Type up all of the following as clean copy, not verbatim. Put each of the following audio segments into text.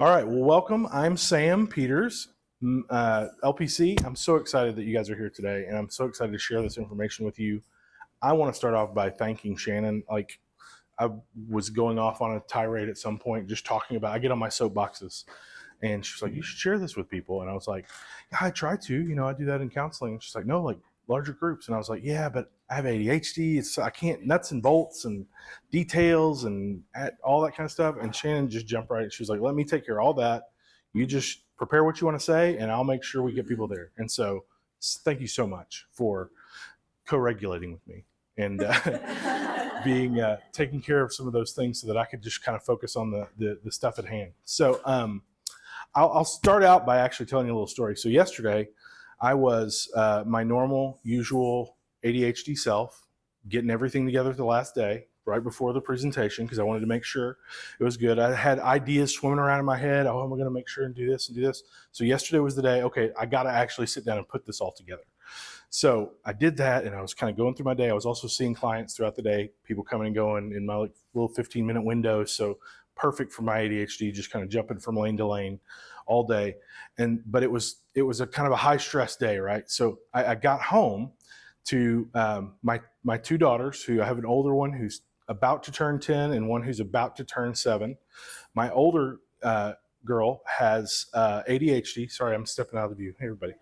All right, well, welcome. I'm Sam Peters, LPC. I'm so excited that you guys are here today, and I'm so excited to share this information with you. I want to start off by thanking Shannon. Like, I was going off on a tirade at some point, just talking about, I get on my soapboxes, and she's like, you should share this with people. And I was like, yeah, I try to, I do that in counseling. And she's like, no, like larger groups. And I was like, yeah, but I have ADHD. I can't nuts and bolts and details and all that kind of stuff. And Shannon just jumped right. She was like, let me take care of all that. You just prepare what you want to say, and I'll make sure we get people there. And so thank you so much for co-regulating with me and being taking care of some of those things so that I could just kind of focus on the stuff at hand. So I'll start out by actually telling you a little story. So yesterday, I was my normal, usual ADHD self, getting everything together the last day, right before the presentation, because I wanted to make sure it was good. I had ideas swimming around in my head. Oh, I'm going to make sure and do this and do this. So yesterday was the day, okay, I got to actually sit down and put this all together. So I did that, and I was kind of going through my day. I was also seeing clients throughout the day, people coming and going in my little 15-minute window. So perfect for my ADHD, just kind of jumping from lane to lane all day. But it was a kind of a high stress day, right? So I got home to my two daughters, who I have an older one who's about to turn 10 and one who's about to turn 7. My older girl has ADHD. Sorry, I'm stepping out of the view. Hey, everybody.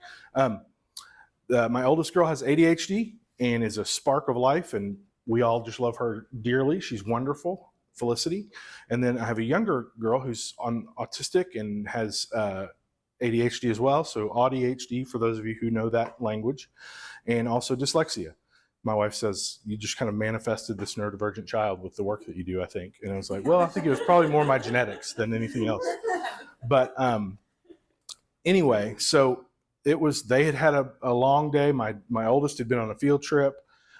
My oldest girl has ADHD and is a spark of life, and we all just love her dearly. She's wonderful, Felicity. And then I have a younger girl who's autistic and has ADHD as well, so ADHD for those of you who know that language, and also dyslexia. My wife says, you just kind of manifested this neurodivergent child with the work that you do, I think. And I was like, well, I think it was probably more my genetics than anything else. But anyway, so they had a long day. My oldest had been on a field trip.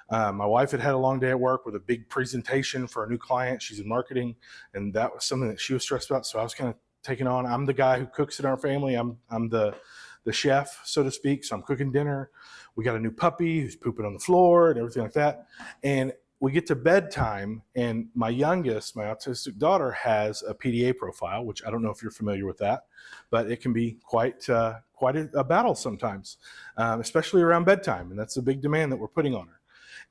My wife had a long day at work with a big presentation for a new client. She's in marketing, and that was something that she was stressed about. So I was kind of taking on. I'm the guy who cooks in our family. I'm the chef, so to speak. So I'm cooking dinner. We got a new puppy who's pooping on the floor and everything like that. And we get to bedtime, and my youngest, my autistic daughter, has a PDA profile, which I don't know if you're familiar with that, but it can be quite a battle sometimes, especially around bedtime. And that's a big demand that we're putting on her.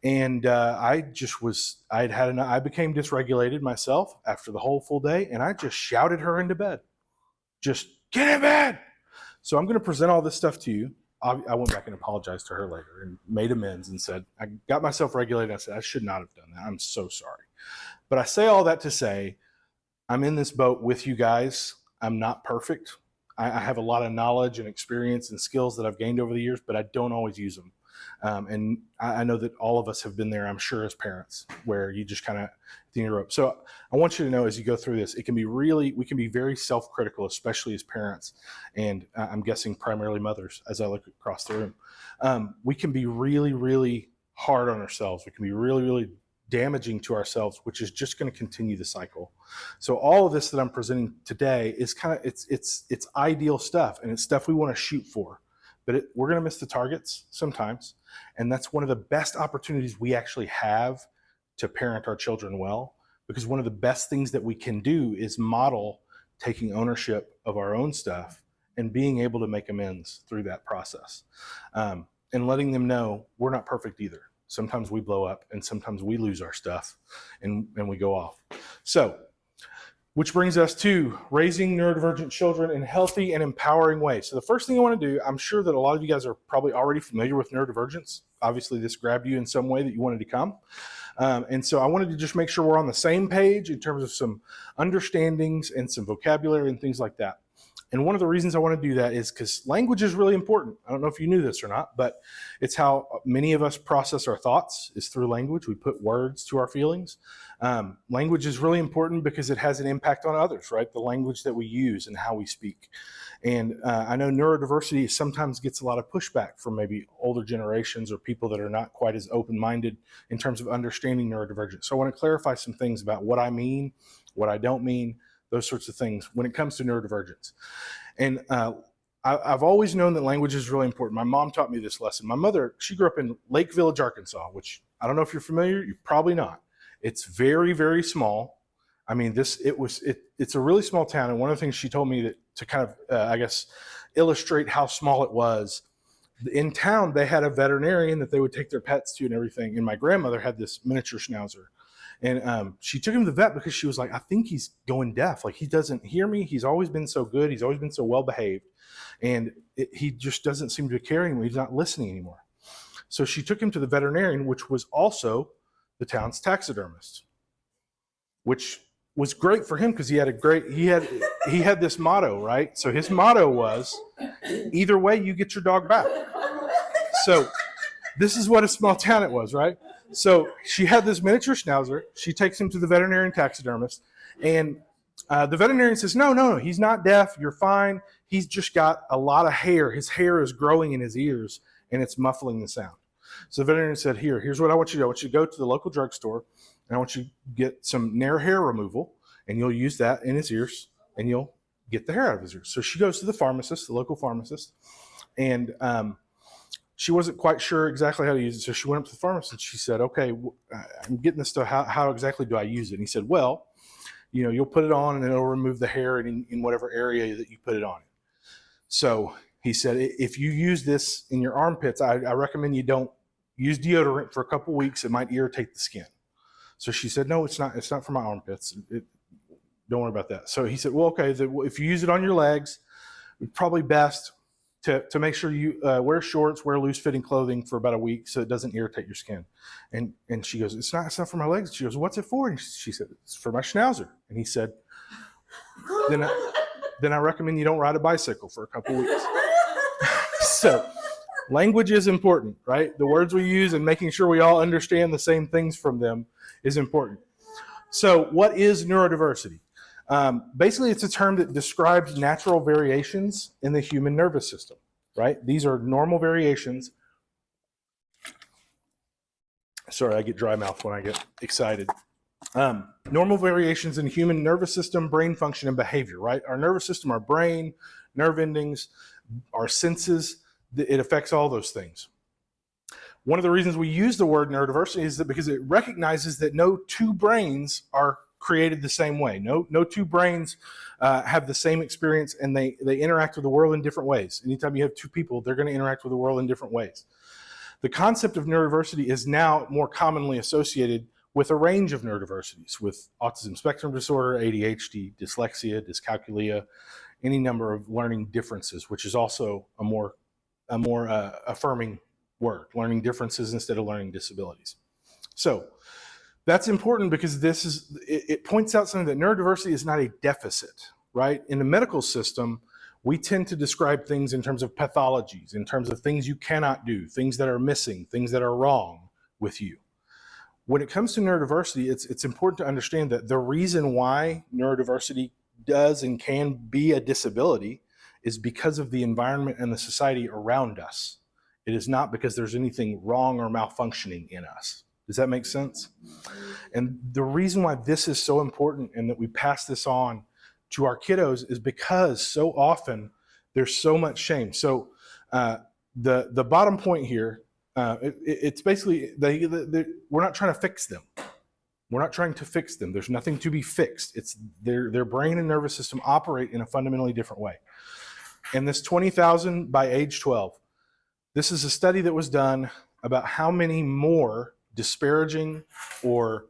And I became dysregulated myself after the whole full day, and I just shouted her into bed. Just get in bed. So I'm going to present all this stuff to you. I went back and apologized to her later and made amends and said, I got myself regulated. I said, I should not have done that. I'm so sorry. But I say all that to say, I'm in this boat with you guys. I'm not perfect. I have a lot of knowledge and experience and skills that I've gained over the years, but I don't always use them. And I know that all of us have been there, I'm sure, as parents, where you just kind of think you're up. So I want you to know, as you go through this, we can be very self-critical, especially as parents. And I'm guessing primarily mothers, as I look across the room. We can be really, really hard on ourselves. We can be really, really damaging to ourselves, which is just going to continue the cycle. So all of this that I'm presenting today is it's ideal stuff, and it's stuff we want to shoot for. But we're going to miss the targets sometimes. And that's one of the best opportunities we actually have to parent our children well, because one of the best things that we can do is model taking ownership of our own stuff and being able to make amends through that process, and letting them know we're not perfect either. Sometimes we blow up, and sometimes we lose our stuff and we go off. So, which brings us to raising neurodivergent children in healthy and empowering ways. So the first thing I want to do, I'm sure that a lot of you guys are probably already familiar with neurodivergence. Obviously, this grabbed you in some way that you wanted to come. And so I wanted to just make sure we're on the same page in terms of some understandings and some vocabulary and things like that. And one of the reasons I want to do that is because language is really important. I don't know if you knew this or not, but it's how many of us process our thoughts is through language. We put words to our feelings. Language is really important because it has an impact on others, right? The language that we use and how we speak. And I know neurodiversity sometimes gets a lot of pushback from maybe older generations or people that are not quite as open-minded in terms of understanding neurodivergence. So I want to clarify some things about what I mean, what I don't mean, those sorts of things when it comes to neurodivergence. And I've always known that language is really important. My mom taught me this lesson. My mother, she grew up in Lake Village, Arkansas, which I don't know if you're familiar, you're probably not. It's very, very small. I mean, it's a really small town. And one of the things she told me that to kind of, I guess, illustrate how small it was, in town, they had a veterinarian that they would take their pets to and everything. And my grandmother had this miniature schnauzer. And she took him to the vet because she was like, I think he's going deaf. Like, he doesn't hear me. He's always been so good. He's always been so well behaved. And he just doesn't seem to care anymore. He's not listening anymore. So she took him to the veterinarian, which was also the town's taxidermist, which was great for him because he had this motto, right? So his motto was, either way, you get your dog back. So this is what a small town it was, right? So she had this miniature schnauzer. She takes him to the veterinarian taxidermist, and the veterinarian says, no, he's not deaf. You're fine. He's just got a lot of hair. His hair is growing in his ears, and it's muffling the sound. So the veterinarian said, here's what I want you to do. I want you to go to the local drugstore, and I want you to get some Nair hair removal, and you'll use that in his ears, and you'll get the hair out of his ears. So she goes to the pharmacist, the local pharmacist, and she wasn't quite sure exactly how to use it. So she went up to the pharmacist, and she said, okay, I'm getting this stuff. How exactly do I use it? And he said, well, you'll put it on, and it'll remove the hair in whatever area that you put it on. So he said, if you use this in your armpits, I recommend you don't use deodorant for a couple weeks. It might irritate the skin. So she said, no, it's not for my armpits. Don't worry about that. So he said, well, okay, if you use it on your legs, it's probably best to make sure you wear shorts, wear loose-fitting clothing for about a week so it doesn't irritate your skin. And she goes, it's not for my legs. She goes, what's it for? And she said, it's for my schnauzer. And he said, then I recommend you don't ride a bicycle for a couple weeks. So language is important, right? The words we use and making sure we all understand the same things from them is important. So what is neurodiversity? Basically, it's a term that describes natural variations in the human nervous system, right? These are normal variations. Sorry, I get dry mouth when I get excited. Normal variations in human nervous system, brain function, and behavior, right? Our nervous system, our brain, nerve endings, our senses, it affects all those things. One of the reasons we use the word neurodiversity is that because it recognizes that no two brains are created the same way. No two brains have the same experience, and they interact with the world in different ways. Anytime you have two people, they're going to interact with the world in different ways. The concept of neurodiversity is now more commonly associated with a range of neurodiversities, with autism spectrum disorder, ADHD, dyslexia, dyscalculia, any number of learning differences, which is also a more affirming word, learning differences instead of learning disabilities. So that's important because it points out something, that neurodiversity is not a deficit, right? In the medical system, we tend to describe things in terms of pathologies, in terms of things you cannot do, things that are missing, things that are wrong with you. When it comes to neurodiversity, it's important to understand that the reason why neurodiversity does and can be a disability is because of the environment and the society around us. It is not because there's anything wrong or malfunctioning in us. Does that make sense? And the reason why this is so important and that we pass this on to our kiddos is because so often there's so much shame. So the bottom point here, it's basically we're not trying to fix them. We're not trying to fix them. There's nothing to be fixed. It's their brain and nervous system operate in a fundamentally different way. And this 20,000 by age 12, this is a study that was done about how many more disparaging or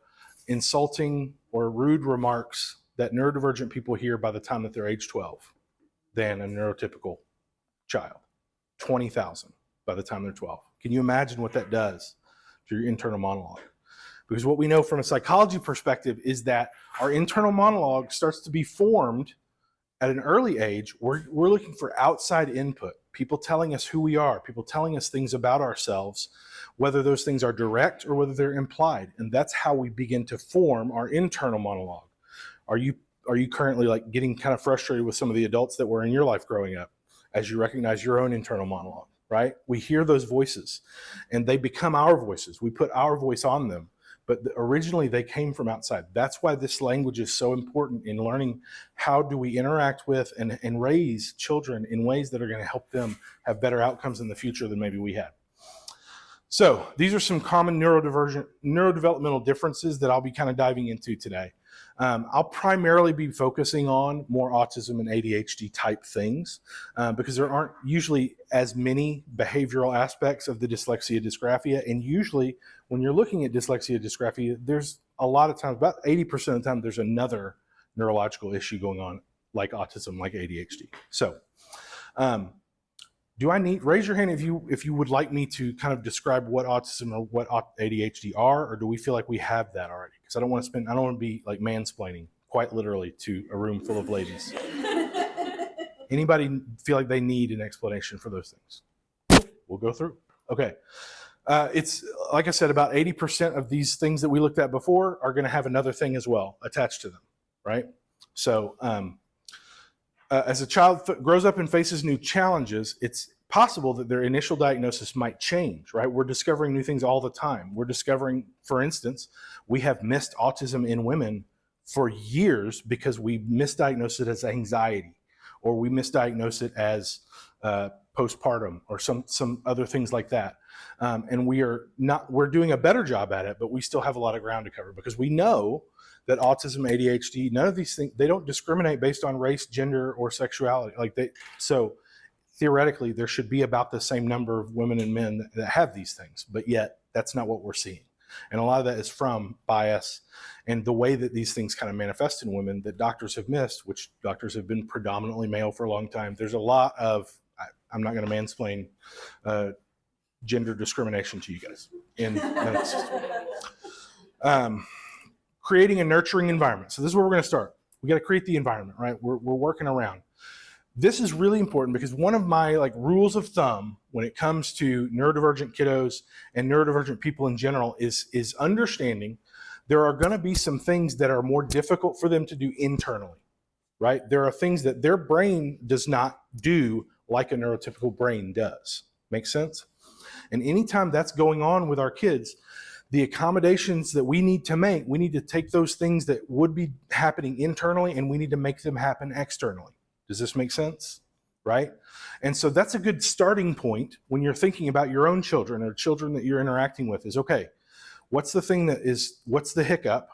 insulting or rude remarks that neurodivergent people hear by the time that they're age 12 than a neurotypical child. 20,000 by the time they're 12. Can you imagine what that does to your internal monologue? Because what we know from a psychology perspective is that our internal monologue starts to be formed at an early age. We're looking for outside input, people telling us who we are, people telling us things about ourselves, whether those things are direct or whether they're implied. And that's how we begin to form our internal monologue. Are you currently like getting kind of frustrated with some of the adults that were in your life growing up as you recognize your own internal monologue, right? We hear those voices and they become our voices. We put our voice on them, but originally they came from outside. That's why this language is so important in learning how do we interact with and raise children in ways that are going to help them have better outcomes in the future than maybe we had. So these are some common neurodivergent neurodevelopmental differences that I'll be kind of diving into today. I'll primarily be focusing on more autism and ADHD type things because there aren't usually as many behavioral aspects of the dyslexia dysgraphia. And usually when you're looking at dyslexia dysgraphia, there's a lot of times, about 80% of the time, there's another neurological issue going on like autism, like ADHD. So raise your hand if you would like me to kind of describe what autism or what ADHD are, or do we feel like we have that already? Because I don't want to be like mansplaining quite literally to a room full of ladies. Anybody feel like they need an explanation for those things? We'll go through. Okay. It's like I said, about 80% of these things that we looked at before are going to have another thing as well attached to them, right? So as a child grows up and faces new challenges, it's possible that their initial diagnosis might change, right? We're discovering new things all the time. We're discovering, for instance, we have missed autism in women for years because we misdiagnosed it as anxiety, or we misdiagnosed it as postpartum, or some other things like that. And we're doing a better job at it, but we still have a lot of ground to cover because we know that autism, ADHD, none of these things, they don't discriminate based on race, gender, or sexuality. So theoretically, there should be about the same number of women and men that have these things, but yet that's not what we're seeing. And a lot of that is from bias and the way that these things kind of manifest in women that doctors have missed, which doctors have been predominantly male for a long time. There's a lot of, I'm not going to mansplain gender discrimination to you guys. Creating a nurturing environment. So this is where we're going to start. We got to create the environment, right? We're working around. This is really important because one of my rules of thumb when it comes to neurodivergent kiddos and neurodivergent people in general is understanding there are going to be some things that are more difficult for them to do internally, right? There are things that their brain does not do like a neurotypical brain does. Make sense? And anytime that's going on with our kids, the accommodations that we need to make, we need to take those things that would be happening internally and we need to make them happen externally. Does this make sense? Right? And so that's a good starting point when you're thinking about your own children or children that you're interacting with is, okay, what's the hiccup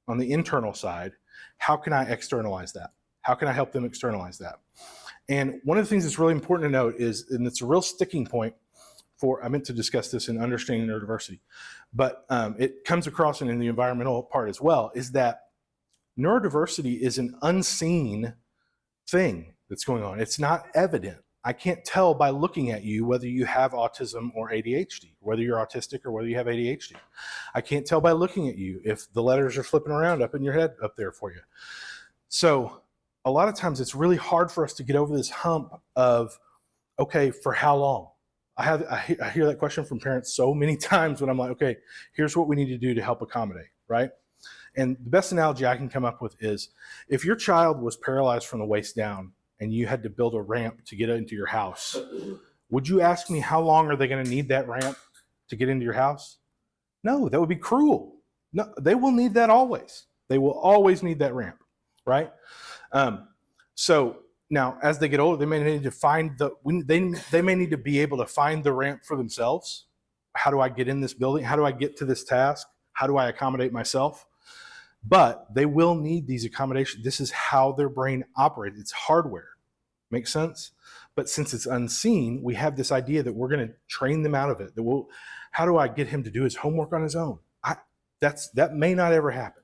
on the internal side? How can I externalize that? How can I help them externalize that? And one of the things that's really important to note is, and it's a real sticking point I meant to discuss this in understanding neurodiversity, but it comes across in the environmental part as well, is that neurodiversity is an unseen thing that's going on. It's not evident. I can't tell by looking at you whether you have autism or ADHD, whether you're autistic or whether you have ADHD. I can't tell by looking at you if the letters are flipping around up in your head up there for you. So a lot of times it's really hard for us to get over this hump of, okay, for how long? I hear that question from parents so many times when I'm like, okay, here's what we need to do to help accommodate, right? And the best analogy I can come up with is if your child was paralyzed from the waist down and you had to build a ramp to get into your house, would you ask me how long are they going to need that ramp to get into your house? No, that would be cruel. No, they will need that always. They will always need that ramp, right? So now, as they get older, they may need to they may need to be able to find the ramp for themselves. How do I get in this building? How do I get to this task? How do I accommodate myself? But they will need these accommodations. This is how their brain operates. It's hardware. Make sense? But since it's unseen, we have this idea that we're going to train them out of it. How do I get him to do his homework on his own? That may not ever happen.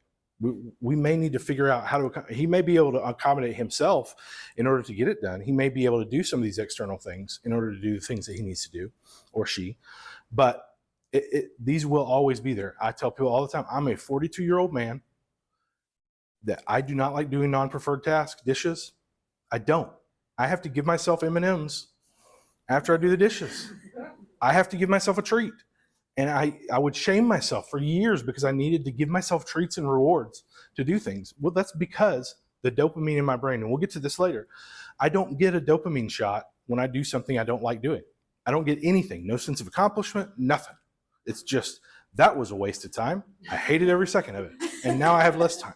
We may need to figure out he may be able to accommodate himself in order to get it done. He may be able to do some of these external things in order to do the things that he needs to do, or she, but these will always be there. I tell people all the time, I'm a 42-year-old man that I do not like doing non-preferred tasks, dishes. I don't. I have to give myself M&Ms after I do the dishes. I have to give myself a treat. And I would shame myself for years because I needed to give myself treats and rewards to do things. Well, that's because the dopamine in my brain, and we'll get to this later, I don't get a dopamine shot when I do something I don't like doing. I don't get anything, no sense of accomplishment, nothing. It's just, that was a waste of time. I hated every second of it. And now I have less time.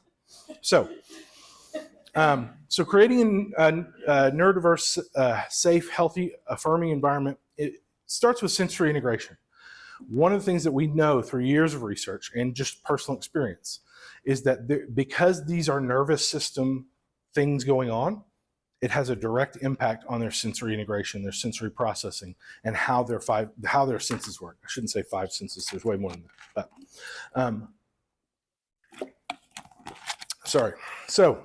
So creating a neurodiverse, safe, healthy, affirming environment, it starts with sensory integration. One of the things that we know through years of research and just personal experience is that because these are nervous system things going on, it has a direct impact on their sensory integration, their sensory processing, and how their senses work. I shouldn't say 5 senses. There's way more than that. But sorry. So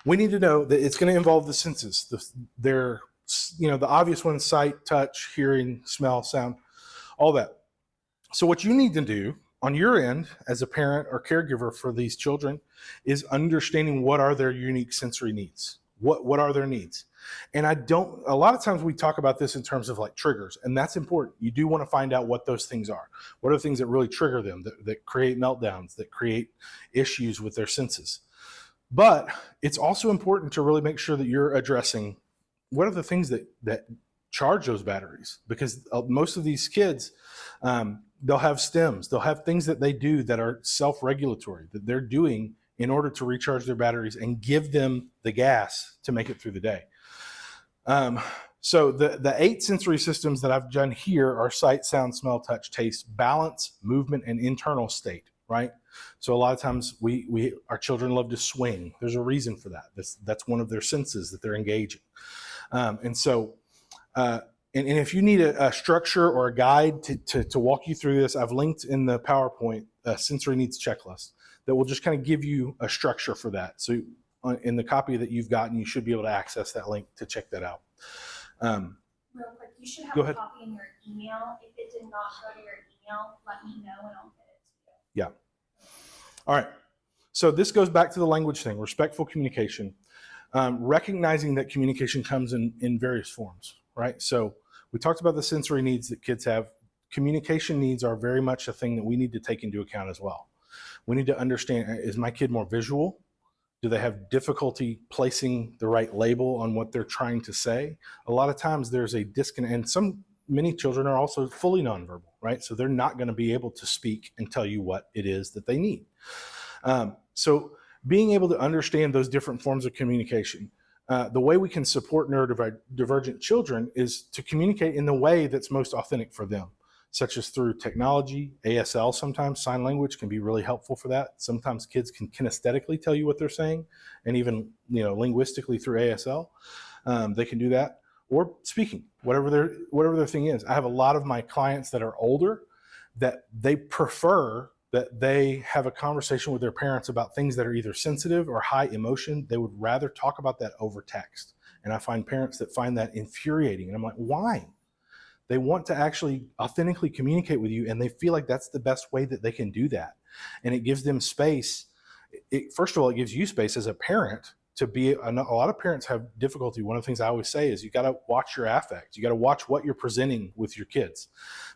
we need to know that it's going to involve the senses. The obvious ones: sight, touch, hearing, smell, sound, all that. So what you need to do on your end as a parent or caregiver for these children is understanding what are their unique sensory needs. What are their needs? And a lot of times we talk about this in terms of like triggers, and that's important. You do want to find out what those things are. What are the things that really trigger them, that create meltdowns, that create issues with their senses? But it's also important to really make sure that you're addressing what are the things that charge those batteries, because most of these kids, they'll have stems, they'll have things that they do that are self-regulatory, that they're doing in order to recharge their batteries and give them the gas to make it through the day. So the 8 sensory systems that I've done here are sight, sound, smell, touch, taste, balance, movement, and internal state, right? So a lot of times our children love to swing. There's a reason for that. That's one of their senses that they're engaging. And if you need a structure or a guide to walk you through this, I've linked in the PowerPoint a sensory needs checklist that will just kind of give you a structure for that. So in the copy that you've gotten, you should be able to access that link to check that out. Real quick, you should have a copy in your email. If it did not go to your email, let me know and I'll get it to you. Yeah. All right. So this goes back to the language thing, respectful communication, recognizing that communication comes in various forms, right? So we talked about the sensory needs that kids have. Communication needs are very much a thing that we need to take into account as well. We need to understand, is my kid more visual? Do they have difficulty placing the right label on what they're trying to say? A lot of times there's a disconnect, and many children are also fully nonverbal, right? So they're not going to be able to speak and tell you what it is that they need. So being able to understand those different forms of communication, the way we can support neurodivergent children is to communicate in the way that's most authentic for them, such as through technology. ASL sometimes, sign language, can be really helpful for that. Sometimes kids can kinesthetically tell you what they're saying, and even linguistically through ASL, they can do that. Or speaking, whatever their thing is. I have a lot of my clients that are older that they prefer that they have a conversation with their parents about things that are either sensitive or high emotion. They would rather talk about that over text. And I find parents that find that infuriating. And I'm like, why? They want to actually authentically communicate with you, and they feel like that's the best way that they can do that. And it gives them space. First of all, it gives you space as a parent to be. A lot of parents have difficulty. One of the things I always say is you got to watch your affect. You got to watch what you're presenting with your kids,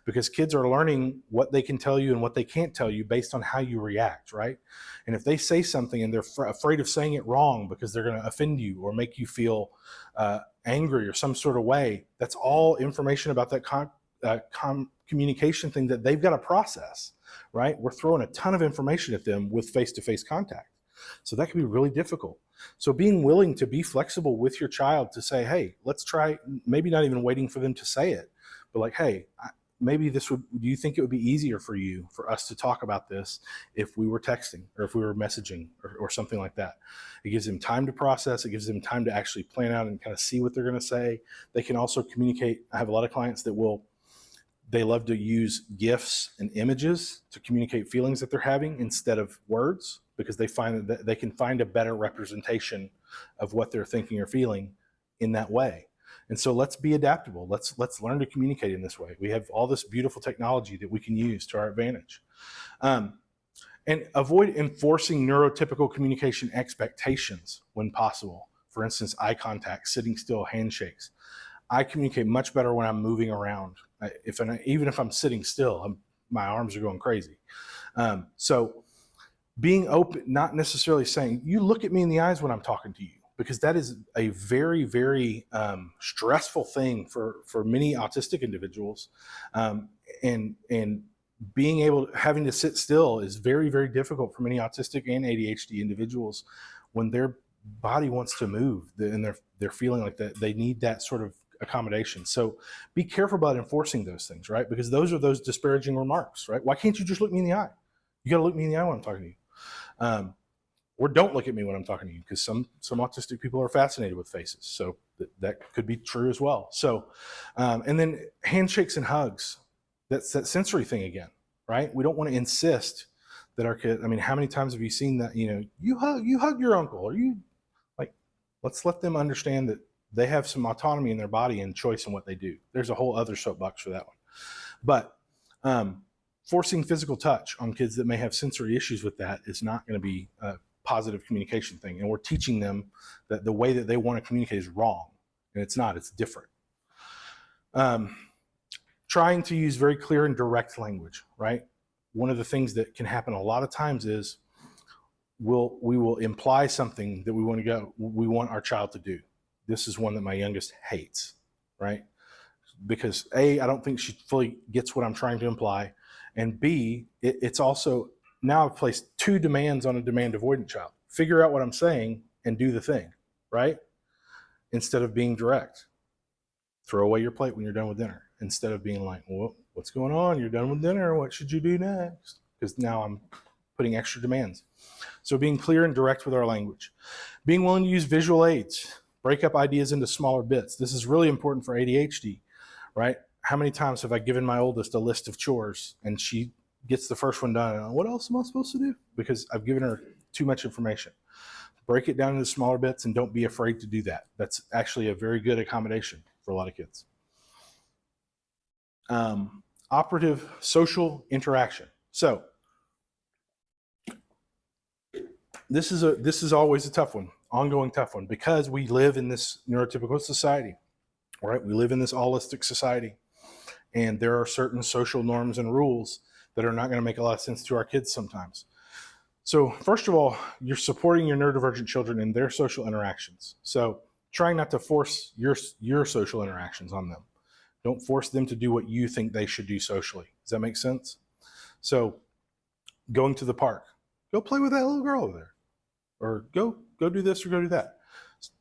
because kids are learning what they can tell you and what they can't tell you based on how you react, right? And if they say something and they're afraid of saying it wrong because they're going to offend you or make you feel angry or some sort of way, that's all information about that communication thing that they've got to process, right? We're throwing a ton of information at them with face-to-face contact. So that can be really difficult. So being willing to be flexible with your child to say, hey, let's try, maybe not even waiting for them to say it, but like, hey, maybe do you think it would be easier for us to talk about this if we were texting or if we were messaging or something like that? It gives them time to process. It gives them time to actually plan out and kind of see what they're going to say. They can also communicate. I have a lot of clients that they love to use GIFs and images to communicate feelings that they're having instead of words, because they find that they can find a better representation of what they're thinking or feeling in that way. And so let's be adaptable. Let's learn to communicate in this way. We have all this beautiful technology that we can use to our advantage. And avoid enforcing neurotypical communication expectations when possible. For instance, eye contact, sitting still, handshakes. I communicate much better when I'm moving around. Even if I'm sitting still, my arms are going crazy. So being open, not necessarily saying, you look at me in the eyes when I'm talking to you, because that is a very, very stressful thing for many autistic individuals. And having to sit still is very, very difficult for many autistic and ADHD individuals when their body wants to move and they're feeling like that they need that sort of accommodations. So be careful about enforcing those things, right? Because those are those disparaging remarks, right? Why can't you just look me in the eye? You got to look me in the eye when I'm talking to you. Or don't look at me when I'm talking to you, because some autistic people are fascinated with faces. So that could be true as well. So, and then handshakes and hugs. That's that sensory thing again, right? We don't want to insist that our kid, I mean, how many times have you seen that, you hug your uncle, or you, like, let's let them understand that they have some autonomy in their body and choice in what they do. There's a whole other soapbox for that one. But forcing physical touch on kids that may have sensory issues with that is not going to be a positive communication thing. And we're teaching them that the way that they want to communicate is wrong. And it's not, it's different. Trying to use very clear and direct language, right? One of the things that can happen a lot of times is we will imply something that we want our child to do. This is one that my youngest hates, right? Because A, I don't think she fully gets what I'm trying to imply. And B, it's also, now I've placed two demands on a demand avoidant child. Figure out what I'm saying and do the thing, right? Instead of being direct. Throw away your plate when you're done with dinner. Instead of being like, well, what's going on? You're done with dinner. What should you do next? Because now I'm putting extra demands. So being clear and direct with our language. Being willing to use visual aids. Break up ideas into smaller bits. This is really important for ADHD, right? How many times have I given my oldest a list of chores and she gets the first one done? And what else am I supposed to do? Because I've given her too much information. Break it down into smaller bits and don't be afraid to do that. That's actually a very good accommodation for a lot of kids. Operative social interaction. So this is always a tough one, ongoing tough one, because we live in this neurotypical society, right? We live in this allistic society, and there are certain social norms and rules that are not going to make a lot of sense to our kids sometimes. So first of all, you're supporting your neurodivergent children in their social interactions. So trying not to force your social interactions on them. Don't force them to do what you think they should do socially. Does that make sense? So going to the park, go play with that little girl over there, or go do this or go do that.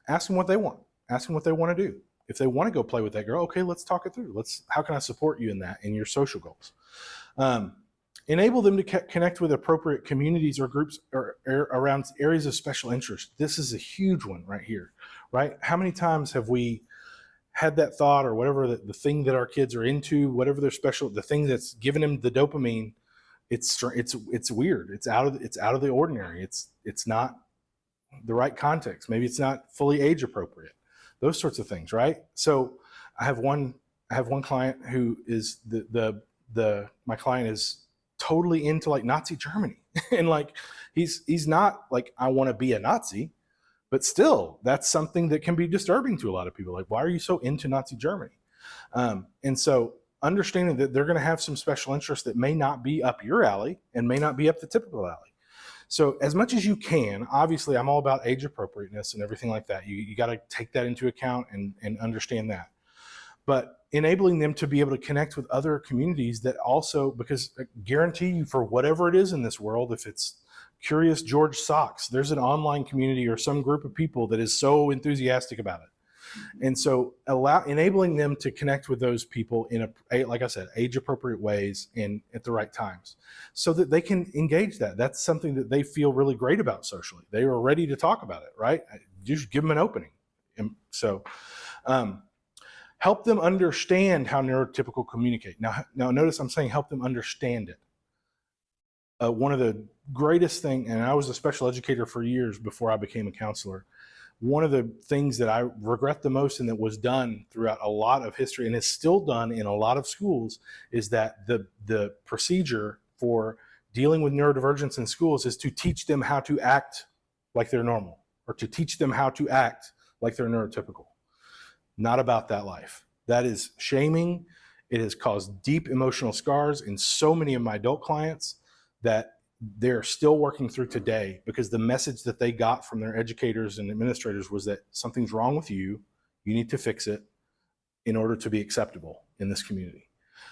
Ask them what they want. Ask them what they want to do. If they want to go play with that girl, okay, let's talk it through. How can I support you in that, in your social goals? Enable them to connect with appropriate communities or groups or around areas of special interest. This is a huge one right here, right? How many times have we had that thought, or whatever, the thing that our kids are into, whatever their special, the thing that's giving them the dopamine, it's weird. It's out of the ordinary. It's not the right context. Maybe it's not fully age appropriate. Those sorts of things, right? So I have one client who is my client is totally into like Nazi Germany. And like he's not like, I want to be a Nazi, but still that's something that can be disturbing to a lot of people. Like, why are you so into Nazi Germany? And so understanding that they're going to have some special interests that may not be up your alley and may not be up the typical alley. So as much as you can, obviously I'm all about age appropriateness and everything like that. You got to take that into account and understand that. But enabling them to be able to connect with other communities that also, because I guarantee you, for whatever it is in this world, if it's Curious George Socks, there's an online community or some group of people that is so enthusiastic about it. And so enabling them to connect with those people in like I said, age appropriate ways and at the right times, so that they can engage that. That's something that they feel really great about socially. They are ready to talk about it, right? Just give them an opening. And so help them understand how neurotypical communicate. Now notice I'm saying help them understand it. One of the greatest thing, and I was a special educator for years before I became a counselor, one of the things that I regret the most and that was done throughout a lot of history and is still done in a lot of schools is that the procedure for dealing with neurodivergence in schools is to teach them how to act like they're normal, or to teach them how to act like they're neurotypical. Not about that life. That is shaming. It has caused deep emotional scars in so many of my adult clients that they're still working through today, because the message that they got from their educators and administrators was that something's wrong with you. You need to fix it in order to be acceptable in this community.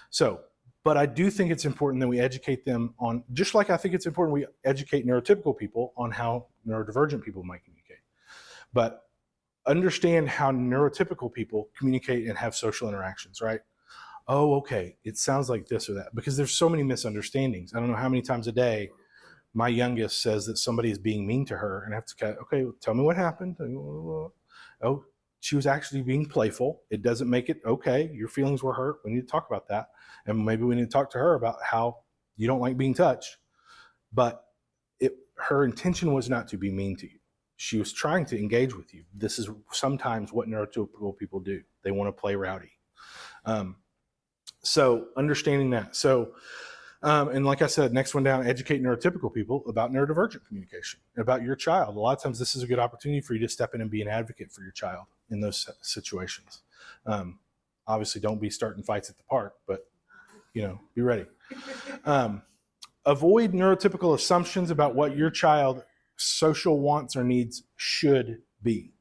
So, but I do think it's important that we educate them on, just like I think it's important we educate neurotypical people on how neurodivergent people might communicate. But understand how neurotypical people communicate and have social interactions, right? Oh, okay, it sounds like this or that, because there's so many misunderstandings. I don't know how many times a day my youngest says that somebody is being mean to her, and I have to, okay, tell me what happened. Oh, she was actually being playful. It doesn't make it okay. Your feelings were hurt. We need to talk about that. And maybe we need to talk to her about how you don't like being touched. But her intention was not to be mean to you. She was trying to engage with you. This is sometimes what neurotypical people do. They want to play rowdy. So understanding that. So, and like I said, next one down, educate neurotypical people about neurodivergent communication, about your child. A lot of times this is a good opportunity for you to step in and be an advocate for your child in those situations. Obviously, don't be starting fights at the park, but, be ready. Avoid neurotypical assumptions about what your child's social wants or needs should be.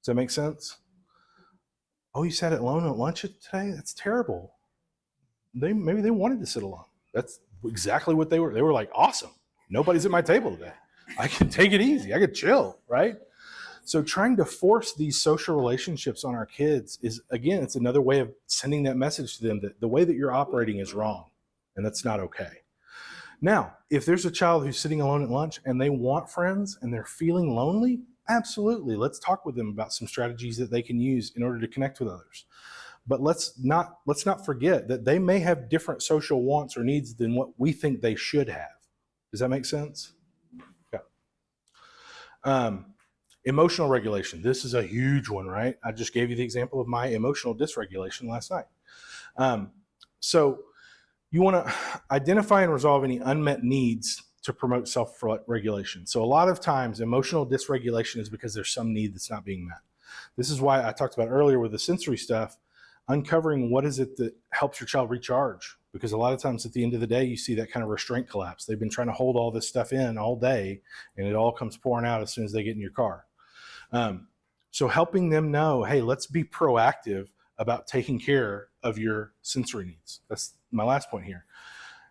Does that make sense? Oh, you sat alone at lunch today? That's terrible. Maybe they wanted to sit alone. That's exactly what they were. They were like, awesome. Nobody's at my table today. I can take it easy. I can chill, right? So trying to force these social relationships on our kids is, again, it's another way of sending that message to them that the way that you're operating is wrong, and that's not okay. Now, if there's a child who's sitting alone at lunch and they want friends and they're feeling lonely, absolutely. Let's talk with them about some strategies that they can use in order to connect with others. But let's not forget that they may have different social wants or needs than what we think they should have. Does that make sense? Okay. Emotional regulation. This is a huge one, right? I just gave you the example of my emotional dysregulation last night. So you want to identify and resolve any unmet needs to promote self-regulation. So a lot of times emotional dysregulation is because there's some need that's not being met. This is why I talked about earlier with the sensory stuff, uncovering what is it that helps your child recharge. Because a lot of times at the end of the day, you see that kind of restraint collapse. They've been trying to hold all this stuff in all day, and it all comes pouring out as soon as they get in your car. So helping them know, hey, let's be proactive about taking care of your sensory needs. That's my last point here.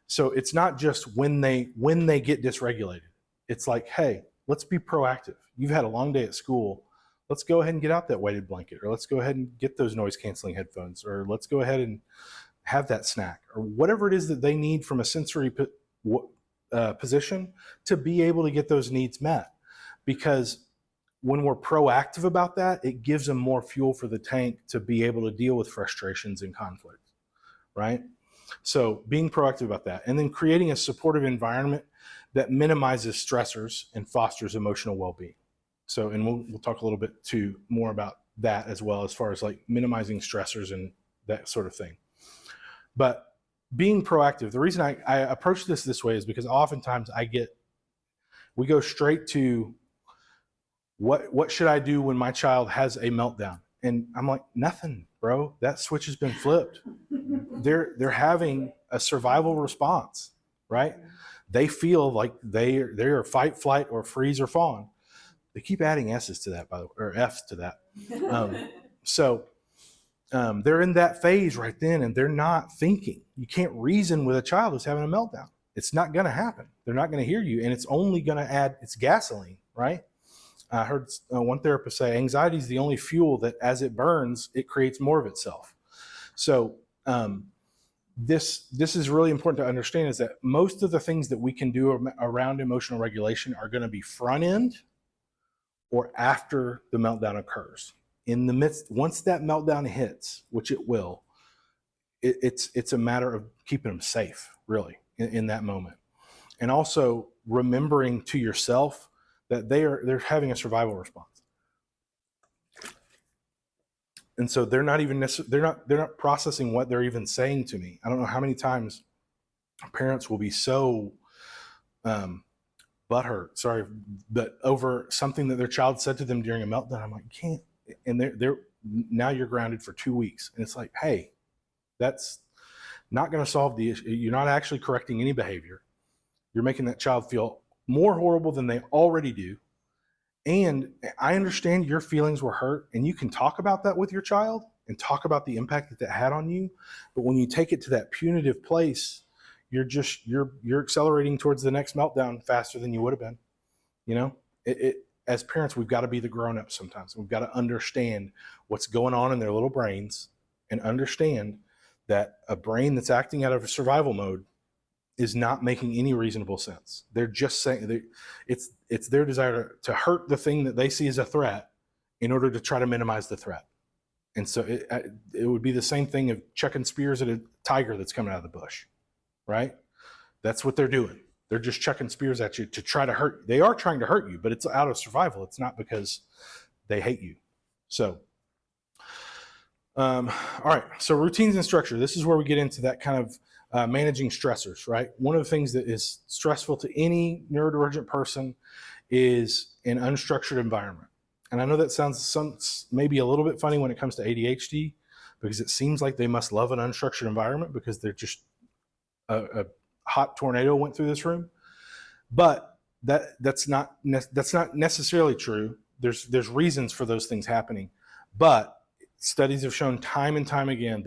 So it's not just when they get dysregulated. It's like, hey, let's be proactive. You've had a long day at school. Let's go ahead and get out that weighted blanket, or let's go ahead and get those noise canceling headphones, or let's go ahead and have that snack, or whatever it is that they need from a sensory position to be able to get those needs met. Because when we're proactive about that, it gives them more fuel for the tank to be able to deal with frustrations and conflict, right? So being proactive about that, and then creating a supportive environment that minimizes stressors and fosters emotional well-being. So, and we'll talk a little bit more about that as well, as far as like minimizing stressors and that sort of thing. But being proactive, the reason I approach this way is because oftentimes we go straight to what should I do when my child has a meltdown? And I'm like, nothing, bro. That switch has been flipped. They're having a survival response, right? They feel like they are fight, flight, or freeze or fawn. They keep adding S's to that, by the way, or F's to that. They're in that phase right then, and they're not thinking. You can't reason with a child who's having a meltdown. It's not going to happen. They're not going to hear you, and it's only going to add, it's gasoline, right? I heard one therapist say, anxiety is the only fuel that as it burns, it creates more of itself. So this is really important to understand, is that most of the things that we can do around emotional regulation are going to be front end or after the meltdown occurs. In the midst, once that meltdown hits, which it will, it's a matter of keeping them safe, really, in that moment. And also remembering to yourself that they're having a survival response. And so they're not processing what they're even saying to me. I don't know how many times parents will be so butthurt, sorry, but over something that their child said to them during a meltdown. I'm like, you can't. And they're now you're grounded for 2 weeks. And it's like, hey, that's not going to solve the issue. You're not actually correcting any behavior. You're making that child feel more horrible than they already do. And I understand your feelings were hurt, and you can talk about that with your child and talk about the impact that had on you. But when you take it to that punitive place, you're accelerating towards the next meltdown faster than you would have been. as parents, we've got to be the grown-ups sometimes. We've got to understand what's going on in their little brains and understand that a brain that's acting out of a survival mode is not making any reasonable sense. They're just saying it's their desire to hurt the thing that they see as a threat in order to try to minimize the threat. And so it would be the same thing of chucking spears at a tiger that's coming out of the bush, right? That's what they're doing. They're just chucking spears at you to try to hurt you. They are trying to hurt you, but it's out of survival. It's not because they hate you. So, all right. So routines and structure. This is where we get into that kind of managing stressors, right? One of the things that is stressful to any neurodivergent person is an unstructured environment. And I know that sounds maybe a little bit funny when it comes to ADHD, because it seems like they must love an unstructured environment because they're just a hot tornado went through this room. But that's not necessarily true. There's reasons for those things happening, but studies have shown time and time again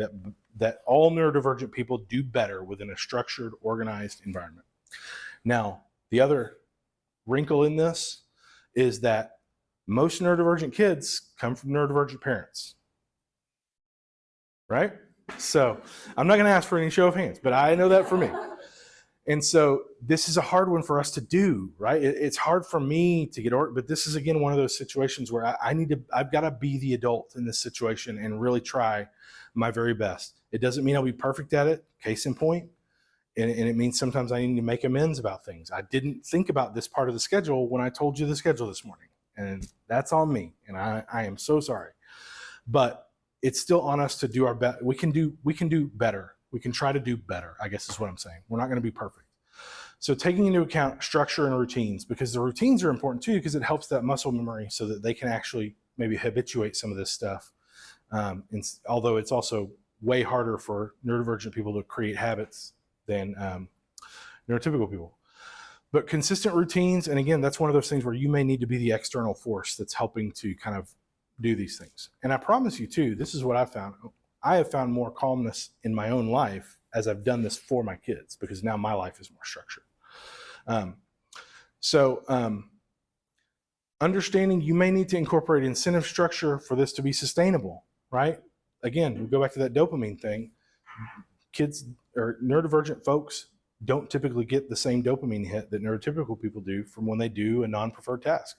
that all neurodivergent people do better within a structured, organized environment. Now, the other wrinkle in this is that most neurodivergent kids come from neurodivergent parents, right? So I'm not going to ask for any show of hands, but I know that for me. And so this is a hard one for us to do, right? It's hard for me to get over, but this is again one of those situations where I've got to be the adult in this situation and really try my very best. It doesn't mean I'll be perfect at it, case in point. And it means sometimes I need to make amends about things. I didn't think about this part of the schedule when I told you the schedule this morning. And that's on me. And I am so sorry. But it's still on us to do our best. We can do better. We can try to do better, I guess is what I'm saying. We're not going to be perfect. So taking into account structure and routines, because the routines are important too, because it helps that muscle memory so that they can actually maybe habituate some of this stuff. And although it's also way harder for neurodivergent people to create habits than neurotypical people. But consistent routines, and again, that's one of those things where you may need to be the external force that's helping to kind of do these things. And I promise you too, this is what I found. I have found more calmness in my own life as I've done this for my kids, because now my life is more structured. Understanding you may need to incorporate incentive structure for this to be sustainable, right? Again, we go back to that dopamine thing. Kids or neurodivergent folks don't typically get the same dopamine hit that neurotypical people do from when they do a non-preferred task.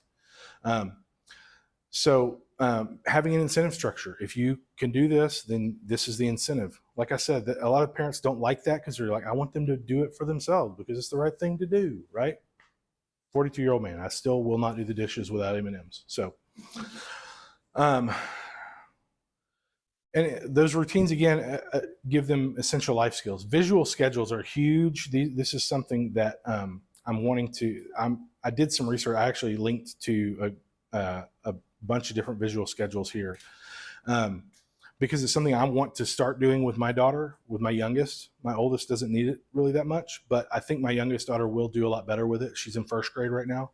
Having an incentive structure, if you can do this, then this is the incentive. Like I said, a lot of parents don't like that because they're like, I want them to do it for themselves because it's the right thing to do, right? 42-year-old man, I still will not do the dishes without M&Ms. So, and those routines, again, give them essential life skills. Visual schedules are huge. This is something that I'm wanting to, I did some research. I actually linked to a bunch of different visual schedules here because it's something I want to start doing with my daughter, with my youngest. My oldest doesn't need it really that much, but I think my youngest daughter will do a lot better with it. She's in first grade right now.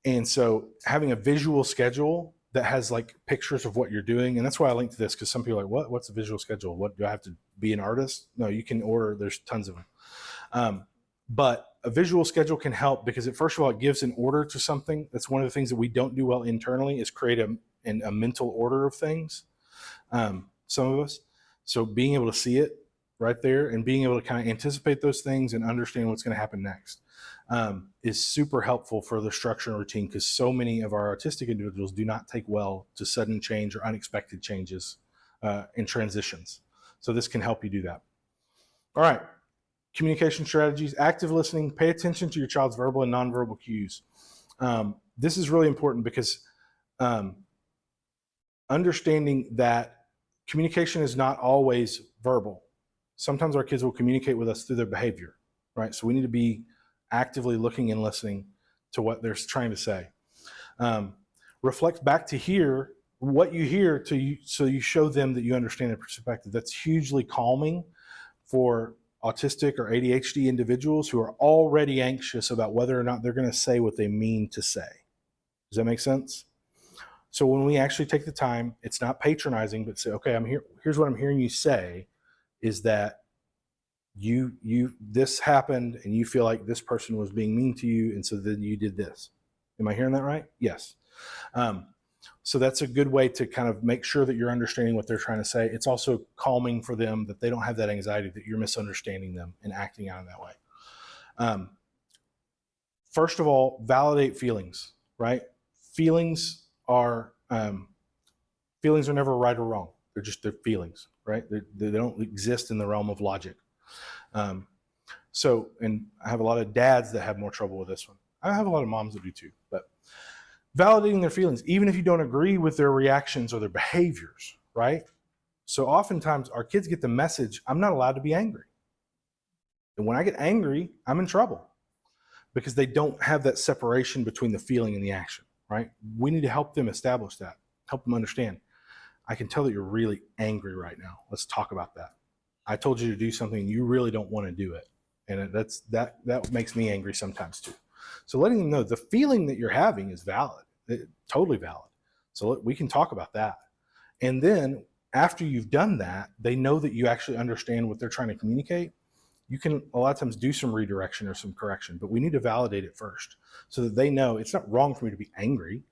And so having a visual schedule that has like pictures of what you're doing. And that's why I linked to this, because some people are like, what's a visual schedule? What do I have to be an artist? No, you can order, there's tons of them. But a visual schedule can help because first of all, it gives an order to something. That's one of the things that we don't do well internally is create a mental order of things. Some of us. So being able to see it right there and being able to kind of anticipate those things and understand what's going to happen next is super helpful for the structure and routine, because so many of our autistic individuals do not take well to sudden change or unexpected changes and transitions. So this can help you do that. All right. Communication strategies, active listening, pay attention to your child's verbal and nonverbal cues. This is really important because understanding that communication is not always verbal. Sometimes our kids will communicate with us through their behavior, right? So we need to be actively looking and listening to what they're trying to say. Reflect back to hear what you hear so you show them that you understand their perspective. That's hugely calming for autistic or ADHD individuals who are already anxious about whether or not they're going to say what they mean to say. Does that make sense? So when we actually take the time, it's not patronizing, but say, okay, here's what I'm hearing you say is that this happened and you feel like this person was being mean to you, and so then you did this. Am I hearing that right? Yes. So that's a good way to kind of make sure that you're understanding what they're trying to say. It's also calming for them that they don't have that anxiety that you're misunderstanding them and acting out in that way. First of all, validate feelings, right? Feelings are never right or wrong. They're feelings, right? They don't exist in the realm of logic. And I have a lot of dads that have more trouble with this one. I have a lot of moms that do too, but validating their feelings, even if you don't agree with their reactions or their behaviors, right? So oftentimes our kids get the message, I'm not allowed to be angry. And when I get angry, I'm in trouble because they don't have that separation between the feeling and the action, right? We need to help them establish that, help them understand. I can tell that you're really angry right now. Let's talk about that. I told you to do something and you really don't want to do it. And that makes me angry sometimes too. So letting them know the feeling that you're having is valid, totally valid. So we can talk about that. And then after you've done that, they know that you actually understand what they're trying to communicate. You can a lot of times do some redirection or some correction, but we need to validate it first so that they know it's not wrong for me to be angry.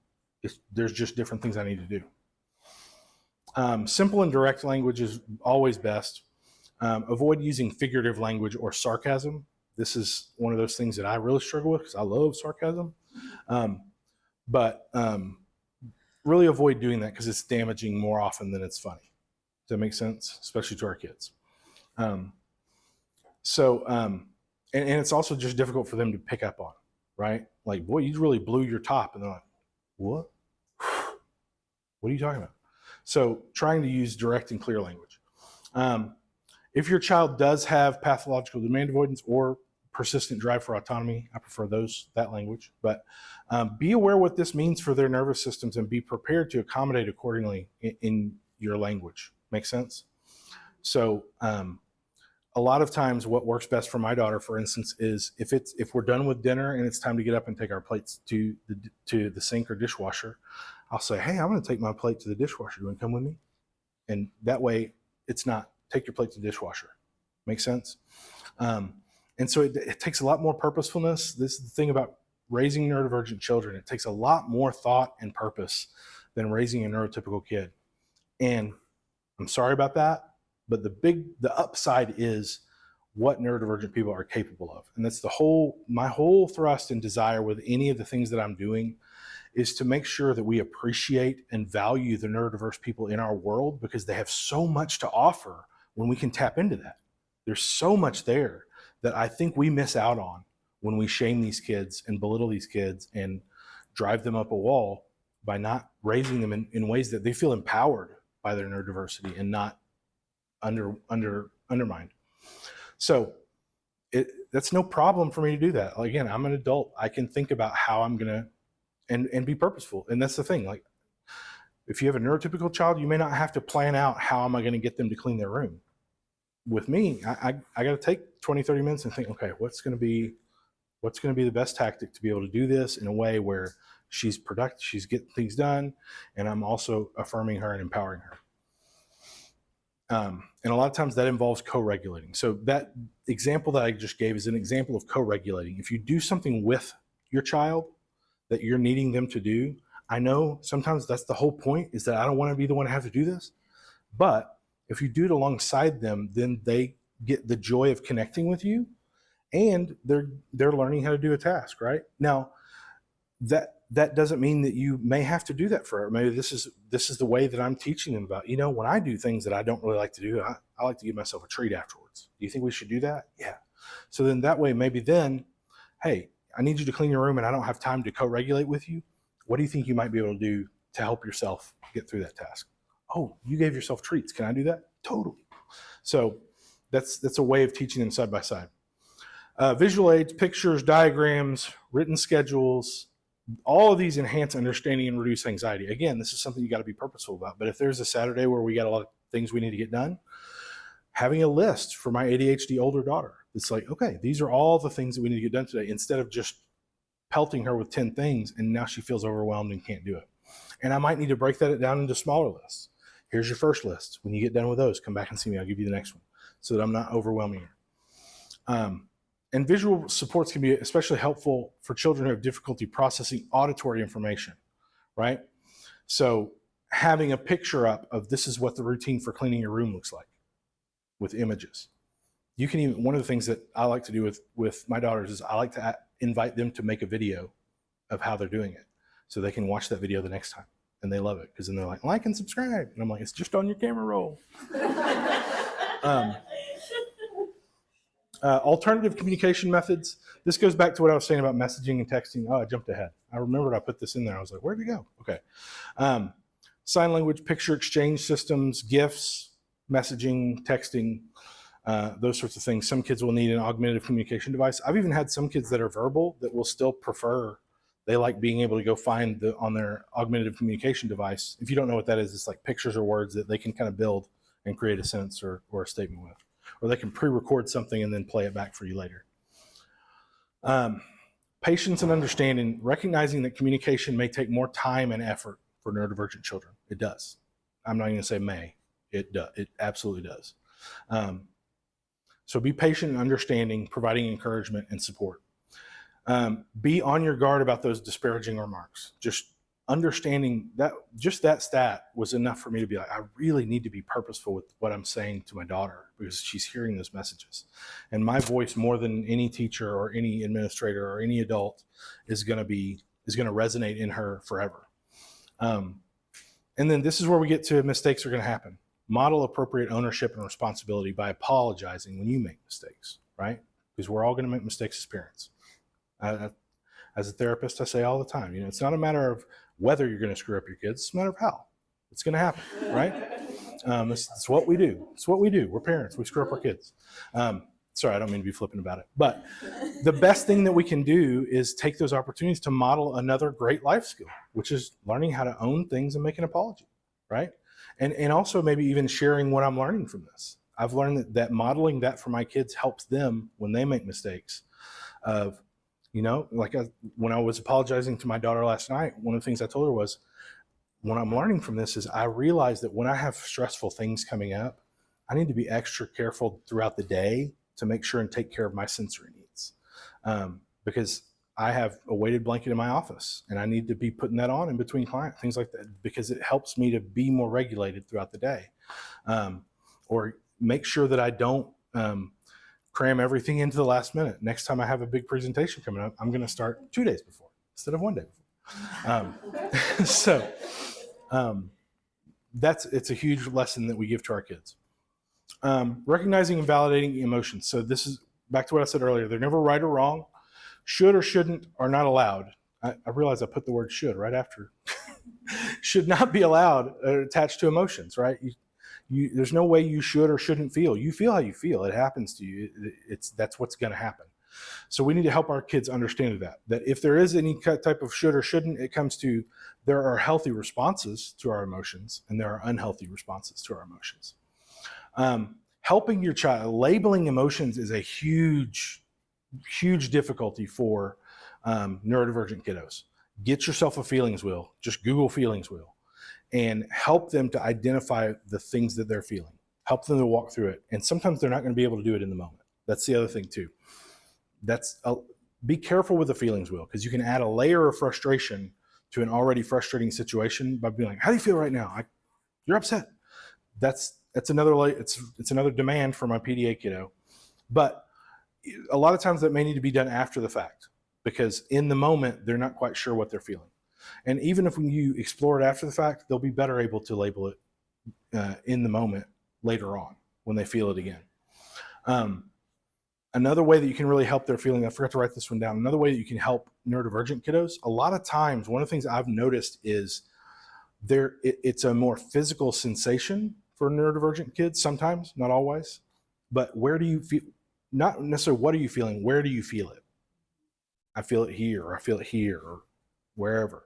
There's just different things I need to do. Simple and direct language is always best. Avoid using figurative language or sarcasm. This is one of those things that I really struggle with because I love sarcasm. But really avoid doing that because it's damaging more often than it's funny. Does that make sense? Especially to our kids. And it's also just difficult for them to pick up on, right? Like, boy, you really blew your top. And they're like, what? What are you talking about? So trying to use direct and clear language. If your child does have pathological demand avoidance or persistent drive for autonomy, I prefer that language, but be aware what this means for their nervous systems and be prepared to accommodate accordingly in your language. Make sense? So a lot of times what works best for my daughter, for instance, is if we're done with dinner and it's time to get up and take our plates to the sink or dishwasher, I'll say, hey, I'm going to take my plate to the dishwasher. You want to come with me? And that way it's not take your plate to the dishwasher. Make sense? And so it takes a lot more purposefulness. This is the thing about raising neurodivergent children. It takes a lot more thought and purpose than raising a neurotypical kid. And I'm sorry about that, but the upside is what neurodivergent people are capable of. And that's my whole thrust and desire with any of the things that I'm doing is to make sure that we appreciate and value the neurodiverse people in our world because they have so much to offer when we can tap into that. There's so much there that I think we miss out on when we shame these kids and belittle these kids and drive them up a wall by not raising them in ways that they feel empowered by their neurodiversity and not undermined. So that's no problem for me to do that. Again, I'm an adult. I can think about how I'm going to and be purposeful. And that's the thing. Like, if you have a neurotypical child, you may not have to plan out how am I going to get them to clean their room. With me, I got to take 20, 30 minutes and think, okay, what's going to be the best tactic to be able to do this in a way where she's productive, she's getting things done, and I'm also affirming her and empowering her. And a lot of times that involves co-regulating. So that example that I just gave is an example of co-regulating. If you do something with your child that you're needing them to do, I know sometimes that's the whole point, is that I don't want to be the one to have to do this. But if you do it alongside them, then they get the joy of connecting with you and they're learning how to do a task, right? Now, that doesn't mean that you may have to do that forever. Maybe this is the way that I'm teaching them about, when I do things that I don't really like to do, I like to give myself a treat afterwards. Do you think we should do that? Yeah. So then that way, maybe then, hey, I need you to clean your room and I don't have time to co-regulate with you. What do you think you might be able to do to help yourself get through that task? Oh, you gave yourself treats. Can I do that? Totally. So that's a way of teaching them side by side. Visual aids, pictures, diagrams, written schedules, all of these enhance understanding and reduce anxiety. Again, this is something you got to be purposeful about. But if there's a Saturday where we got a lot of things we need to get done, having a list for my ADHD older daughter, it's like, okay, these are all the things that we need to get done today, instead of just pelting her with 10 things and now she feels overwhelmed and can't do it. And I might need to break that down into smaller lists. Here's your first list. When you get done with those, come back and see me. I'll give you the next one so that I'm not overwhelming her. And visual supports can be especially helpful for children who have difficulty processing auditory information, right? So having a picture up of this is what the routine for cleaning your room looks like with images. You can even, one of the things that I like to do with my daughters is I like to invite them to make a video of how they're doing it so they can watch that video the next time. And they love it because then they're like and subscribe. And I'm like, it's just on your camera roll. Alternative communication methods. This goes back to what I was saying about messaging and texting. Oh, I jumped ahead. I remembered I put this in there. I was like, where'd it go? Okay. Sign language, picture exchange systems, GIFs, messaging, texting, those sorts of things. Some kids will need an augmentative communication device. I've even had some kids that are verbal that will still prefer, they like being able to go find on their augmentative communication device. If you don't know what that is, it's like pictures or words that they can kind of build and create a sentence or a statement with. Or they can pre-record something and then play it back for you later. Patience and understanding, recognizing that communication may take more time and effort for neurodivergent children. It does. I'm not even going to say may. It does. It absolutely does. So be patient and understanding, providing encouragement and support. Be on your guard about those disparaging remarks. Just understanding that just that stat was enough for me to be like, I really need to be purposeful with what I'm saying to my daughter because she's hearing those messages. And my voice, more than any teacher or any administrator or any adult, is going to resonate in her forever. And then this is where we get to mistakes are going to happen. Model appropriate ownership and responsibility by apologizing when you make mistakes, right? Because we're all going to make mistakes as parents. As a therapist, I say all the time, it's not a matter of whether you're going to screw up your kids, it's a matter of how. It's going to happen, right? It's what we do. It's what we do. We're parents. We screw up our kids. Sorry, I don't mean to be flippant about it. But the best thing that we can do is take those opportunities to model another great life skill, which is learning how to own things and make an apology, right? And also maybe even sharing what I'm learning from this. I've learned that modeling that for my kids helps them when they make mistakes of, when I was apologizing to my daughter last night, one of the things I told her was, what I'm learning from this is I realize that when I have stressful things coming up, I need to be extra careful throughout the day to make sure and take care of my sensory needs. Because I have a weighted blanket in my office and I need to be putting that on in between clients, things like that, because it helps me to be more regulated throughout the day. Or make sure that I don't cram everything into the last minute. Next time I have a big presentation coming up, I'm going to start 2 days before instead of 1 day before. It's a huge lesson that we give to our kids. Recognizing and validating emotions. So this is back to what I said earlier. They're never right or wrong. Should or shouldn't are not allowed. I realize I put the word should right after. Should not be allowed attached to emotions, right? There's no way you should or shouldn't feel. You feel how you feel. It happens to you. That's what's going to happen. So we need to help our kids understand that if there is any type of should or shouldn't, it comes to there are healthy responses to our emotions and there are unhealthy responses to our emotions. Helping your child, labeling emotions is a huge difficulty for neurodivergent kiddos. Get yourself a feelings wheel. Just Google feelings wheel. And help them to identify the things that they're feeling. Help them to walk through it. And sometimes they're not going to be able to do it in the moment. That's the other thing too. Be careful with the feelings wheel because you can add a layer of frustration to an already frustrating situation by being like, how do you feel right now? You're upset. That's another it's another demand for my PDA kiddo. But a lot of times that may need to be done after the fact because in the moment, they're not quite sure what they're feeling. And even if you explore it after the fact, they'll be better able to label it in the moment later on when they feel it again. Another way that you can really help their feeling, I forgot to write this one down. Another way that you can help neurodivergent kiddos, a lot of times, one of the things I've noticed is it's a more physical sensation for neurodivergent kids sometimes, not always. But where do you feel, not necessarily what are you feeling, where do you feel it? I feel it here, or I feel it here, or wherever.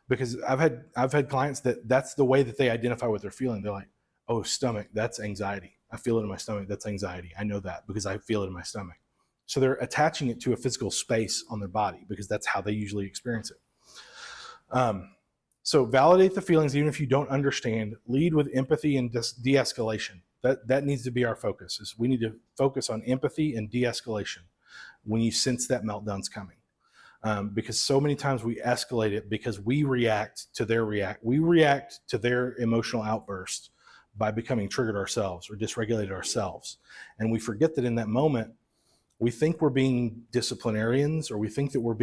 Because I've had clients that's the way that they identify what they're feeling. They're like, oh, stomach, that's anxiety. I feel it in my stomach, that's anxiety. I know that because I feel it in my stomach. So they're attaching it to a physical space on their body because that's how they usually experience it. So validate the feelings even if you don't understand. Lead with empathy and de-escalation. That needs to be our focus. Is we need to focus on empathy and de-escalation. when you sense that meltdown's coming. Because so many times we escalate it because we react to their emotional outburst by becoming triggered ourselves or dysregulated ourselves. And we forget that in that moment, we think we're being disciplinarians, or we think that we're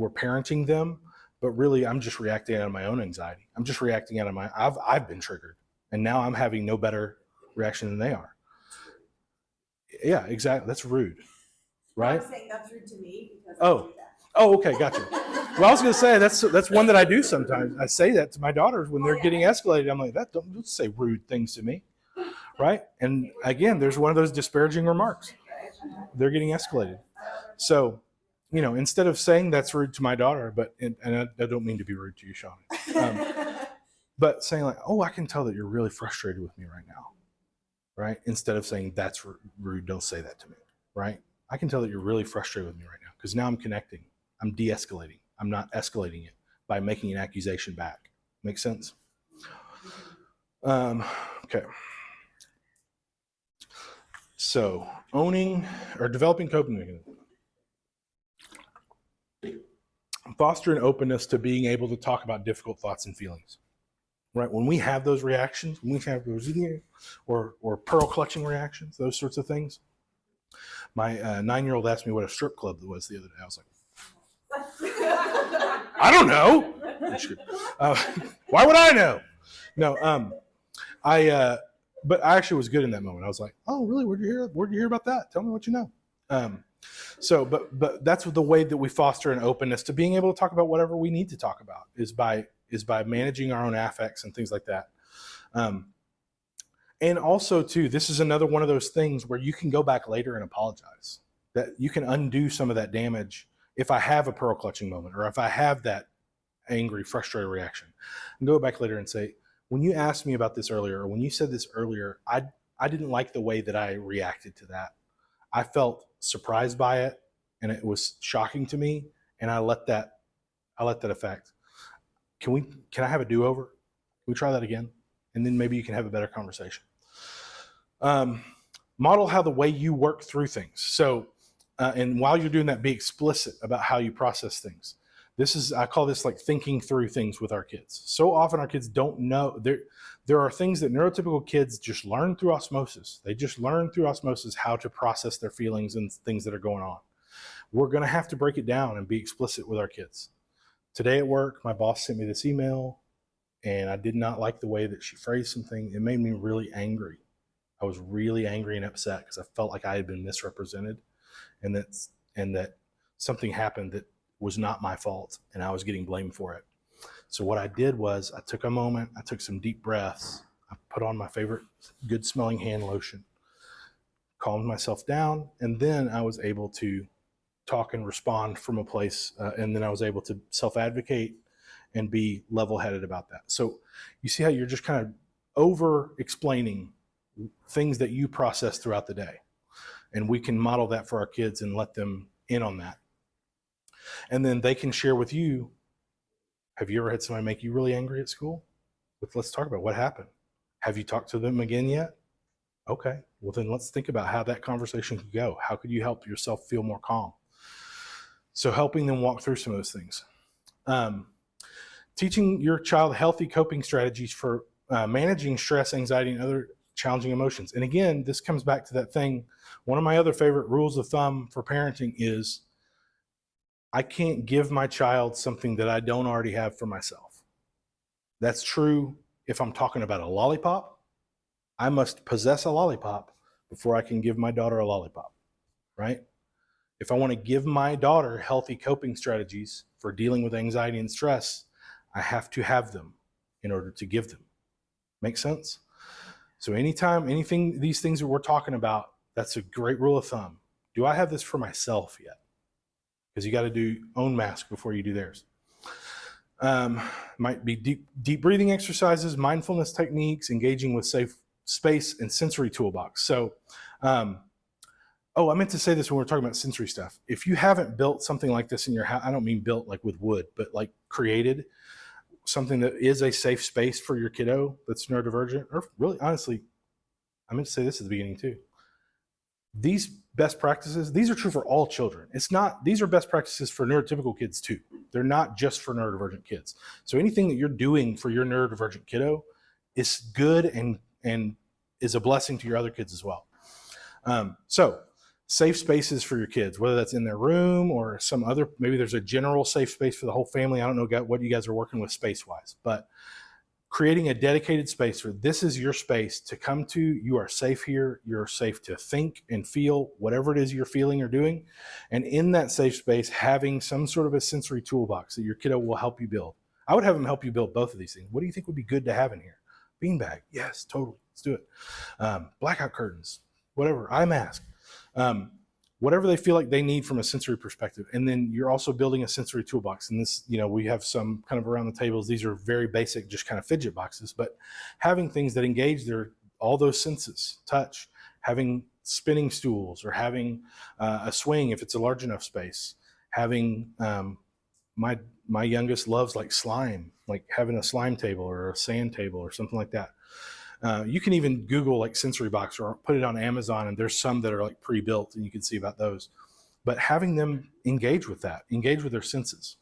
parenting them, but really I'm just reacting out of my own anxiety. I'm just reacting out of I've been triggered, and now I'm having no better reaction than they are. Yeah, exactly. That's rude, right? I'm saying that's rude to me because Oh. I do that. Oh, okay, gotcha. Well, I was going to say that's one that I do sometimes. I say that to my daughters when they're getting escalated. I'm like, don't say rude things to me, right? And again, there's one of those disparaging remarks. They're getting escalated. So, instead of saying that's rude to my daughter, and I don't mean to be rude to you, Shawnee, but saying like, oh, I can tell that you're really frustrated with me right now, right? Instead of saying that's rude, don't say that to me, right? I can tell that you're really frustrated with me right now because now I'm connecting. I'm de-escalating. I'm not escalating it by making an accusation back. Make sense? Okay. So, owning or developing coping mechanisms. Foster an openness to being able to talk about difficult thoughts and feelings. Right? When we have those reactions, when we have those or pearl clutching reactions, those sorts of things. My 9-year-old asked me what a strip club was the other day. I was like, I don't know. Why would I know? No, but I actually was good in that moment. I was like, oh, really? Where'd you hear about that? Tell me what you know. But that's the way that we foster an openness to being able to talk about whatever we need to talk about is by managing our own affects and things like that. And also too, this is another one of those things where you can go back later and apologize. That you can undo some of that damage if I have a pearl clutching moment or if I have that angry, frustrated reaction. And go back later and say, when you asked me about this earlier, or when you said this earlier, I didn't like the way that I reacted to that. I felt surprised by it, and it was shocking to me, and I let that affect. Can I have a do-over? Can we try that again? And then maybe you can have a better conversation. Model how the way you work through things. So, and while you're doing that, be explicit about how you process things. I call this like thinking through things with our kids. So often our kids don't know. There are things that neurotypical kids just learn through osmosis. They just learn through osmosis how to process their feelings and things that are going on. We're going to have to break it down and be explicit with our kids. Today at work, my boss sent me this email, and I did not like the way that she phrased something. It made me really angry. I was really angry and upset because I felt like I had been misrepresented, and that something happened that was not my fault, and I was getting blamed for it. So what I did was I took a moment, I took some deep breaths, I put on my favorite good smelling hand lotion, calmed myself down, and then I was able to talk and respond from a place, and then I was able to self-advocate and be level-headed about that. So you see how you're just kind of over-explaining things that you process throughout the day. And we can model that for our kids and let them in on that. And then they can share with you, have you ever had somebody make you really angry at school? Let's talk about what happened. Have you talked to them again yet? Okay, well then let's think about how that conversation could go. How could you help yourself feel more calm? So helping them walk through some of those things. Teaching your child healthy coping strategies for managing stress, anxiety, and other challenging emotions. And again, this comes back to that thing. One of my other favorite rules of thumb for parenting is I can't give my child something that I don't already have for myself. That's true if I'm talking about a lollipop. I must possess a lollipop before I can give my daughter a lollipop, right? If I want to give my daughter healthy coping strategies for dealing with anxiety and stress, I have to have them in order to give them. Make sense? So these things that we're talking about, that's a great rule of thumb. Do I have this for myself yet? Because you got to do own mask before you do theirs. Might be deep breathing exercises, mindfulness techniques, engaging with safe space, and sensory toolbox. So, I meant to say this when we were talking about sensory stuff. If you haven't built something like this in your house, I don't mean built like with wood, but like created something that is a safe space for your kiddo that's neurodivergent, or really honestly, I meant to say this at the beginning too. These best practices, these are true for all children. These are best practices for neurotypical kids too. They're not just for neurodivergent kids. So anything that you're doing for your neurodivergent kiddo is good and is a blessing to your other kids as well. So safe spaces for your kids, whether that's in their room or some other, maybe there's a general safe space for the whole family. I don't know what you guys are working with space-wise, but creating a dedicated space for this is your space to come to. You are safe here. You're safe to think and feel whatever it is you're feeling or doing. And in that safe space, having some sort of a sensory toolbox that your kiddo will help you build. I would have them help you build both of these things. What do you think would be good to have in here? Beanbag. Yes, totally. Let's do it. Blackout curtains, whatever. Eye mask. Whatever they feel like they need from a sensory perspective. And then you're also building a sensory toolbox. And this, we have some kind of around the tables. These are very basic, just kind of fidget boxes, but having things that engage all those senses, touch, having spinning stools, or having a swing if it's a large enough space, having my youngest loves like slime, like having a slime table or a sand table or something like that. You can even Google like sensory box or put it on Amazon, and there's some that are like pre-built and you can see about those. But having them engage with their senses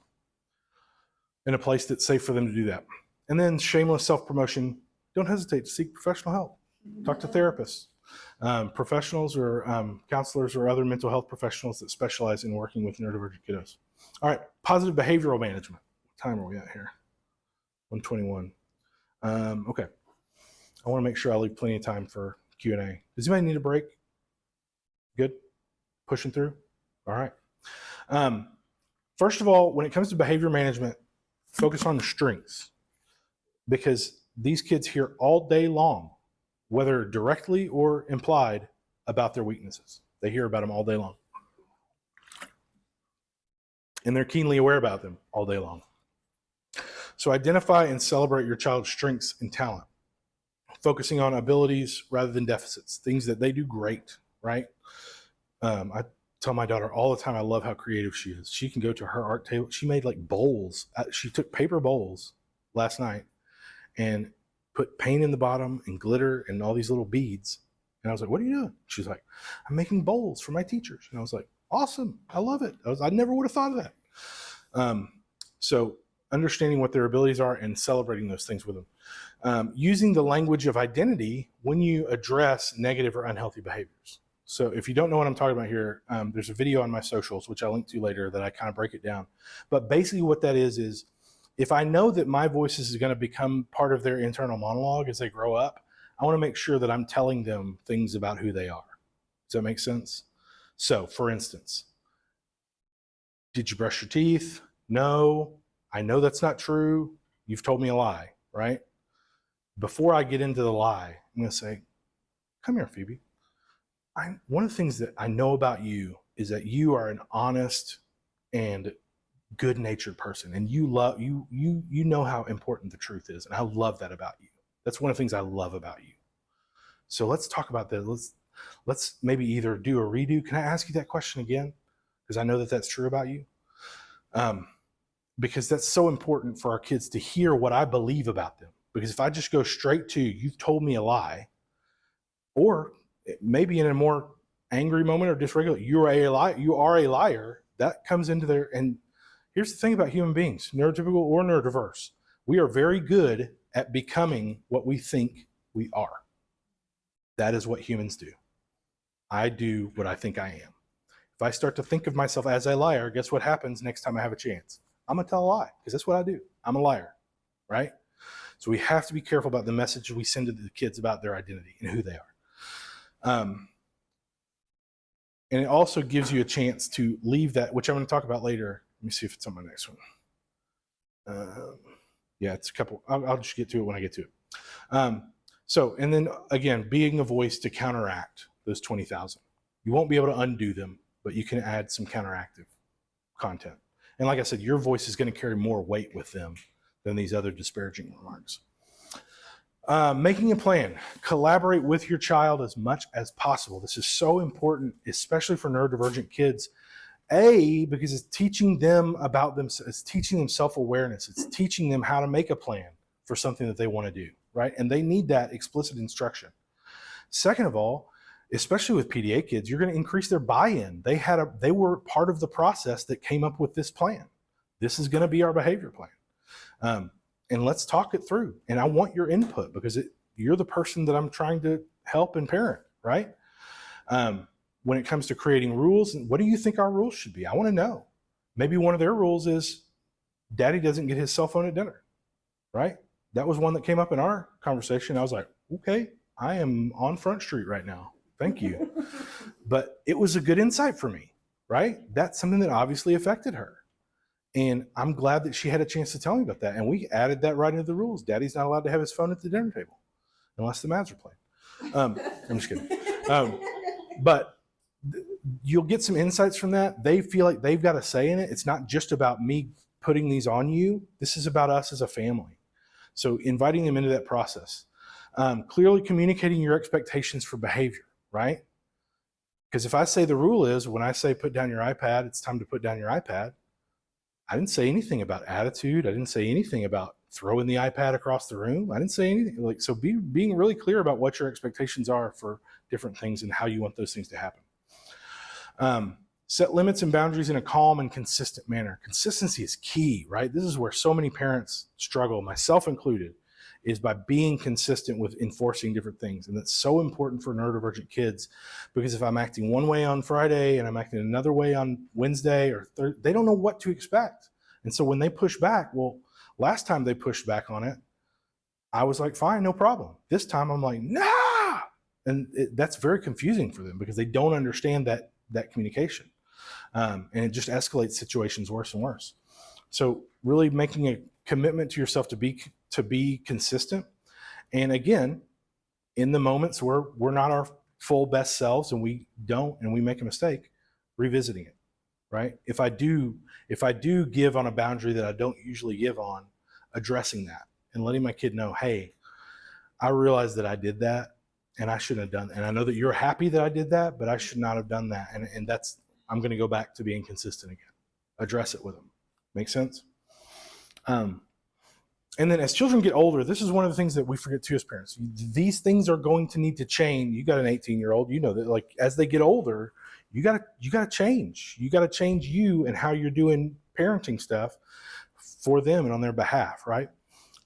in a place that's safe for them to do that. And then shameless self-promotion. Don't hesitate to seek professional help. Talk to therapists, professionals or counselors or other mental health professionals that specialize in working with neurodivergent kiddos. All right, positive behavioral management. What time are we at here? 1:21. Okay. I want to make sure I leave plenty of time for Q&A. Does anybody need a break? Good? Pushing through? All right. First of all, when it comes to behavior management, focus on the strengths, because these kids hear all day long, whether directly or implied, about their weaknesses. They hear about them all day long. And they're keenly aware about them all day long. So identify and celebrate your child's strengths and talent, focusing on abilities rather than deficits, things that they do great, right? I tell my daughter all the time, I love how creative she is. She can go to her art table. She made like bowls. She took paper bowls last night and put paint in the bottom and glitter and all these little beads. And I was like, what are you doing? She's like, I'm making bowls for my teachers. And I was like, awesome. I love it. I never would have thought of that. So understanding what their abilities are and celebrating those things with them. Using the language of identity when you address negative or unhealthy behaviors. So if you don't know what I'm talking about here, there's a video on my socials, which I'll link to later, that I kind of break it down. But basically what that is if I know that my voice is going to become part of their internal monologue as they grow up, I want to make sure that I'm telling them things about who they are. Does that make sense? So for instance, did you brush your teeth? No. I know that's not true. You've told me a lie, right? Before I get into the lie, I'm going to say, come here, Phoebe. One of the things that I know about you is that you are an honest and good-natured person, and you know how important the truth is, and I love that about you. That's one of the things I love about you. So let's talk about that. Let's maybe either do a redo. Can I ask you that question again? Because I know that that's true about you. Because that's so important for our kids to hear what I believe about them. Because if I just go straight to, you've told me a lie, or maybe in a more angry moment or dysregulated, you are a liar, that comes into there. And here's the thing about human beings, neurotypical or neurodiverse, we are very good at becoming what we think we are. That is what humans do. I do what I think I am. If I start to think of myself as a liar, guess what happens next time I have a chance? I'm going to tell a lie, because that's what I do. I'm a liar, right? So we have to be careful about the message we send to the kids about their identity and who they are. And it also gives you a chance to leave that, which I'm going to talk about later. Let me see if it's on my next one. Yeah, it's a couple. I'll just get to it when I get to it. So, and then again, being a voice to counteract those 20,000. You won't be able to undo them, but you can add some counteractive content. And like I said, your voice is going to carry more weight with them than these other disparaging remarks. Making a plan. Collaborate with your child as much as possible. This is so important, especially for neurodivergent kids. Because it's teaching them about themselves, it's teaching them self-awareness, it's teaching them how to make a plan for something that they want to do, right? And they need that explicit instruction. Second of all, especially with PDA kids, you're going to increase their buy-in. They were part of the process that came up with this plan. This is going to be our behavior plan. And let's talk it through. And I want your input because you're the person that I'm trying to help and parent, right? When it comes to creating rules, what do you think our rules should be? I want to know. Maybe one of their rules is Daddy doesn't get his cell phone at dinner, right? That was one that came up in our conversation. I was like, okay, I am on Front Street right now. Thank you. But it was a good insight for me, right? That's something that obviously affected her. And I'm glad that she had a chance to tell me about that. And we added that right into the rules. Daddy's not allowed to have his phone at the dinner table unless the Mavs are playing. I'm just kidding. But you'll get some insights from that. They feel like they've got a say in it. It's not just about me putting these on you. This is about us as a family. So inviting them into that process. Clearly communicating your expectations for behavior, right? Because if I say the rule is when I say put down your iPad, it's time to put down your iPad. I didn't say anything about attitude. I didn't say anything about throwing the iPad across the room. I didn't say anything. So being really clear about what your expectations are for different things and how you want those things to happen. Set limits and boundaries in a calm and consistent manner. Consistency is key, right? This is where so many parents struggle, myself included, is by being consistent with enforcing different things. And that's so important for neurodivergent kids because if I'm acting one way on Friday and I'm acting another way on Wednesday or Thursday, they don't know what to expect. And so when they push back, well, last time they pushed back on it, I was like, fine, no problem. This time I'm like, nah! And that's very confusing for them because they don't understand that communication. And it just escalates situations worse and worse. So really making a commitment to yourself to be consistent. And again, in the moments where we're not our full best selves and we make a mistake, revisiting it, right? If I do give on a boundary that I don't usually give on, addressing that and letting my kid know, hey, I realize that I did that and I shouldn't have done that. And I know that you're happy that I did that, but I should not have done that. And I'm going to go back to being consistent again. Address it with them. Make sense? And then as children get older, this is one of the things that we forget too as parents. These things are going to need to change. You got an 18-year-old, you know that like as they get older, you got to change. You got to change you and how you're doing parenting stuff for them and on their behalf, right?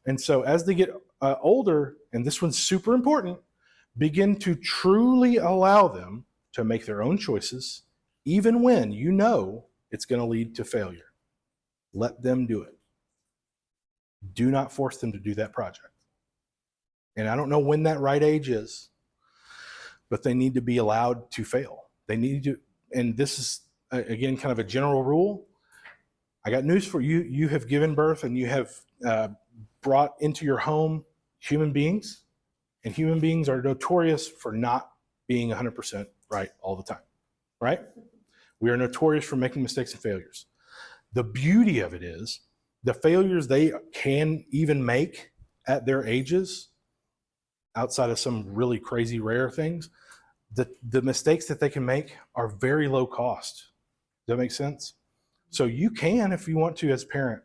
And so as they get older, and this one's super important, begin to truly allow them to make their own choices, even when you know it's going to lead to failure. Let them do it. Do not force them to do that project. And I don't know when that right age is, but they need to be allowed to fail. They need to, and this is, again, kind of a general rule. I got news for you. You have given birth and you have brought into your home human beings, and human beings are notorious for not being 100% right all the time, right? We are notorious for making mistakes and failures. The beauty of it is the failures they can even make at their ages, outside of some really crazy rare things, the mistakes that they can make are very low cost. Does that make sense? So you can, if you want to as a parent,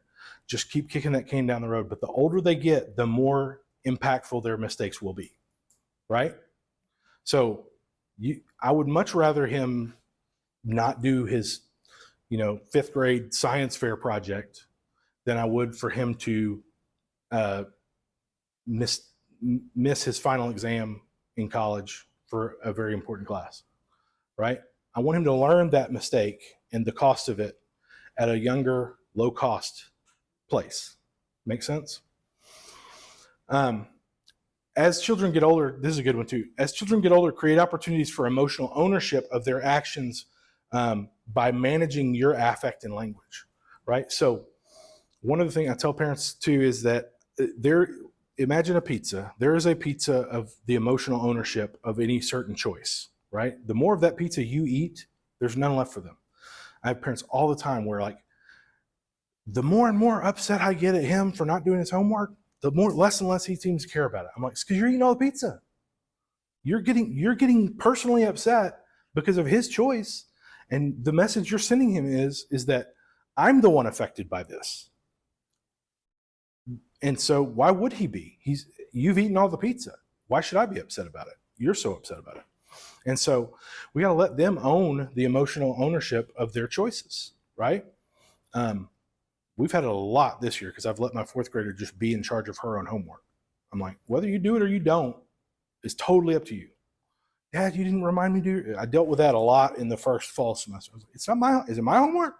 just keep kicking that can down the road. But the older they get, the more impactful their mistakes will be, right? So I would much rather him not do his, fifth grade science fair project than I would for him to miss his final exam in college for a very important class, right? I want him to learn that mistake and the cost of it at a younger, low-cost place. Make sense? As children get older, this is a good one too. As children get older, create opportunities for emotional ownership of their actions by managing your affect and language, right? So one of the things I tell parents too is that imagine a pizza. There is a pizza of the emotional ownership of any certain choice, right? The more of that pizza you eat, there's none left for them. I have parents all the time where like, the more and more upset I get at him for not doing his homework, the less and less he seems to care about it. I'm like, it's because you're eating all the pizza. You're getting personally upset because of his choice. And the message you're sending him is that I'm the one affected by this. And so why would he be? You've eaten all the pizza. Why should I be upset about it? You're so upset about it. And so we got to let them own the emotional ownership of their choices, right? We've had it a lot this year because I've let my fourth grader just be in charge of her own homework. I'm like, whether you do it or you don't is totally up to you. Dad, you didn't remind me to. I dealt with that a lot in the first fall semester. I was like, is it my homework?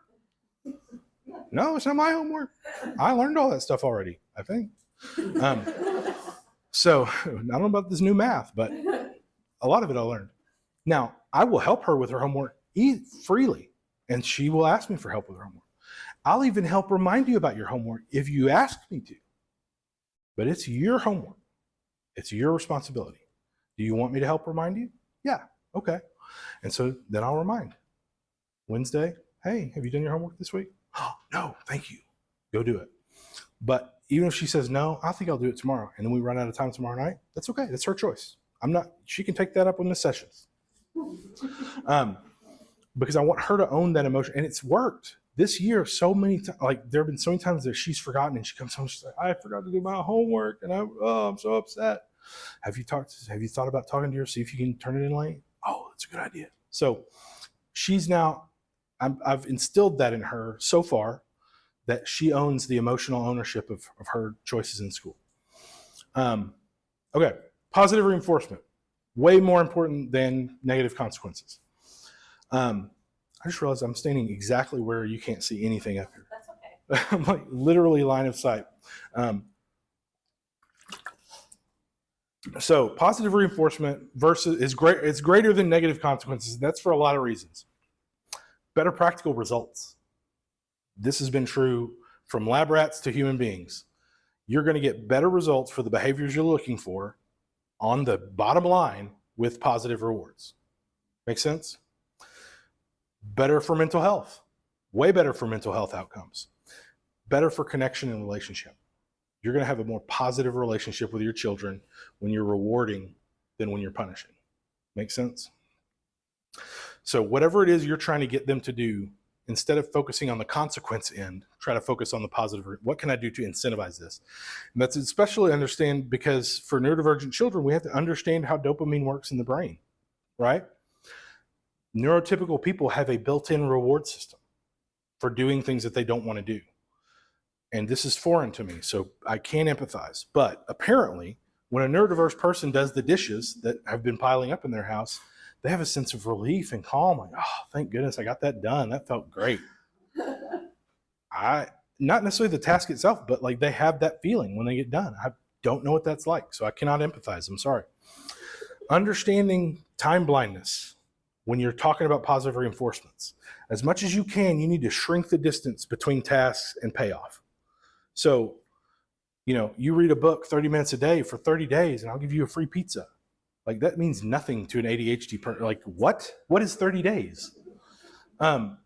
No, it's not my homework. I learned all that stuff already, I think. So I don't know about this new math, but a lot of it I learned. Now, I will help her with her homework freely, and she will ask me for help with her homework. I'll even help remind you about your homework if you ask me to. But it's your homework. It's your responsibility. Do you want me to help remind you? Yeah, okay. And so then I'll remind. Wednesday, hey, have you done your homework this week? Oh, no, thank you. Go do it. But even if she says no, I think I'll do it tomorrow. And then we run out of time tomorrow night. That's okay. That's her choice. She can take that up in the sessions. Because I want her to own that emotion. And it's worked. This year, so many times, like there have been so many times that she's forgotten and she comes home, she's like, I forgot to do my homework and I'm so upset. Have you thought about talking to her, see if you can turn it in late? Oh, that's a good idea. So she's now, I've instilled that in her so far that she owns the emotional ownership of her choices in school. Okay, positive reinforcement, way more important than negative consequences. I just realized I'm standing exactly where you can't see anything up here. That's okay. I'm like literally line of sight. So positive reinforcement is great. It's greater than negative consequences. That's for a lot of reasons. Better practical results. This has been true from lab rats to human beings. You're going to get better results for the behaviors you're looking for on the bottom line with positive rewards. Make sense? Better for mental health. Way better for mental health outcomes. Better for connection and relationship. You're going to have a more positive relationship with your children when you're rewarding than when you're punishing. Make sense? So whatever it is you're trying to get them to do, instead of focusing on the consequence end, try to focus on the positive. What can I do to incentivize this? And that's especially understand because for neurodivergent children, we have to understand how dopamine works in the brain, right? Neurotypical people have a built-in reward system for doing things that they don't want to do. And this is foreign to me, so I can't empathize. But apparently, when a neurodiverse person does the dishes that have been piling up in their house, they have a sense of relief and calm. Like, oh, thank goodness I got that done. That felt great. Not necessarily the task itself, but like they have that feeling when they get done. I don't know what that's like, so I cannot empathize. I'm sorry. Understanding time blindness when you're talking about positive reinforcements. As much as you can, you need to shrink the distance between tasks and payoff. So, you read a book 30 minutes a day for 30 days and I'll give you a free pizza. Like that means nothing to an ADHD person. Like what? What is 30 days? And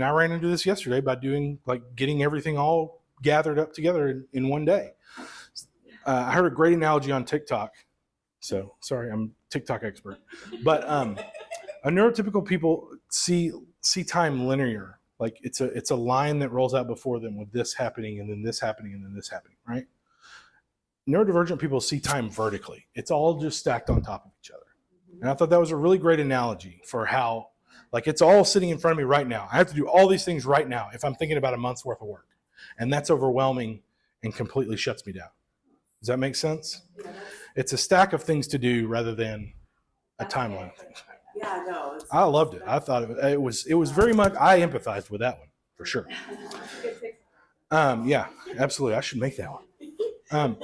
I ran into this yesterday by getting everything all gathered up together in one day. I heard a great analogy on TikTok. So sorry, I'm a TikTok expert. But a neurotypical people see time linear. Like it's a line that rolls out before them with this happening and then this happening and then this happening, right? Neurodivergent people see time vertically. It's all just stacked on top of each other. And I thought that was a really great analogy for how, like it's all sitting in front of me right now. I have to do all these things right now if I'm thinking about a month's worth of work. And that's overwhelming and completely shuts me down. Does that make sense? It's a stack of things to do rather than a timeline of things. Yeah, no. I loved it. I thought it was very much, I empathized with that one for sure. Yeah, absolutely. I should make that one.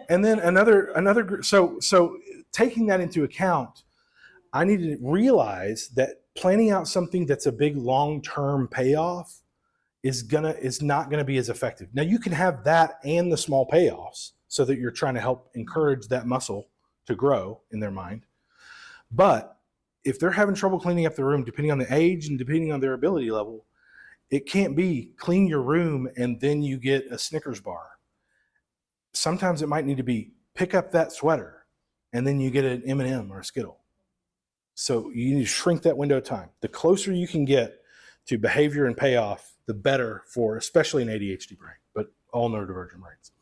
And then another, so taking that into account, I need to realize that planning out something that's a big long-term payoff is not gonna be as effective. Now you can have that and the small payoffs so that you're trying to help encourage that muscle to grow in their mind. But if they're having trouble cleaning up the room, depending on the age and depending on their ability level, it can't be clean your room and then you get a Snickers bar. Sometimes it might need to be pick up that sweater and then you get an M&M or a Skittle. So you need to shrink that window of time. The closer you can get to behavior and payoff, the better for especially an ADHD brain, but all neurodivergent brains.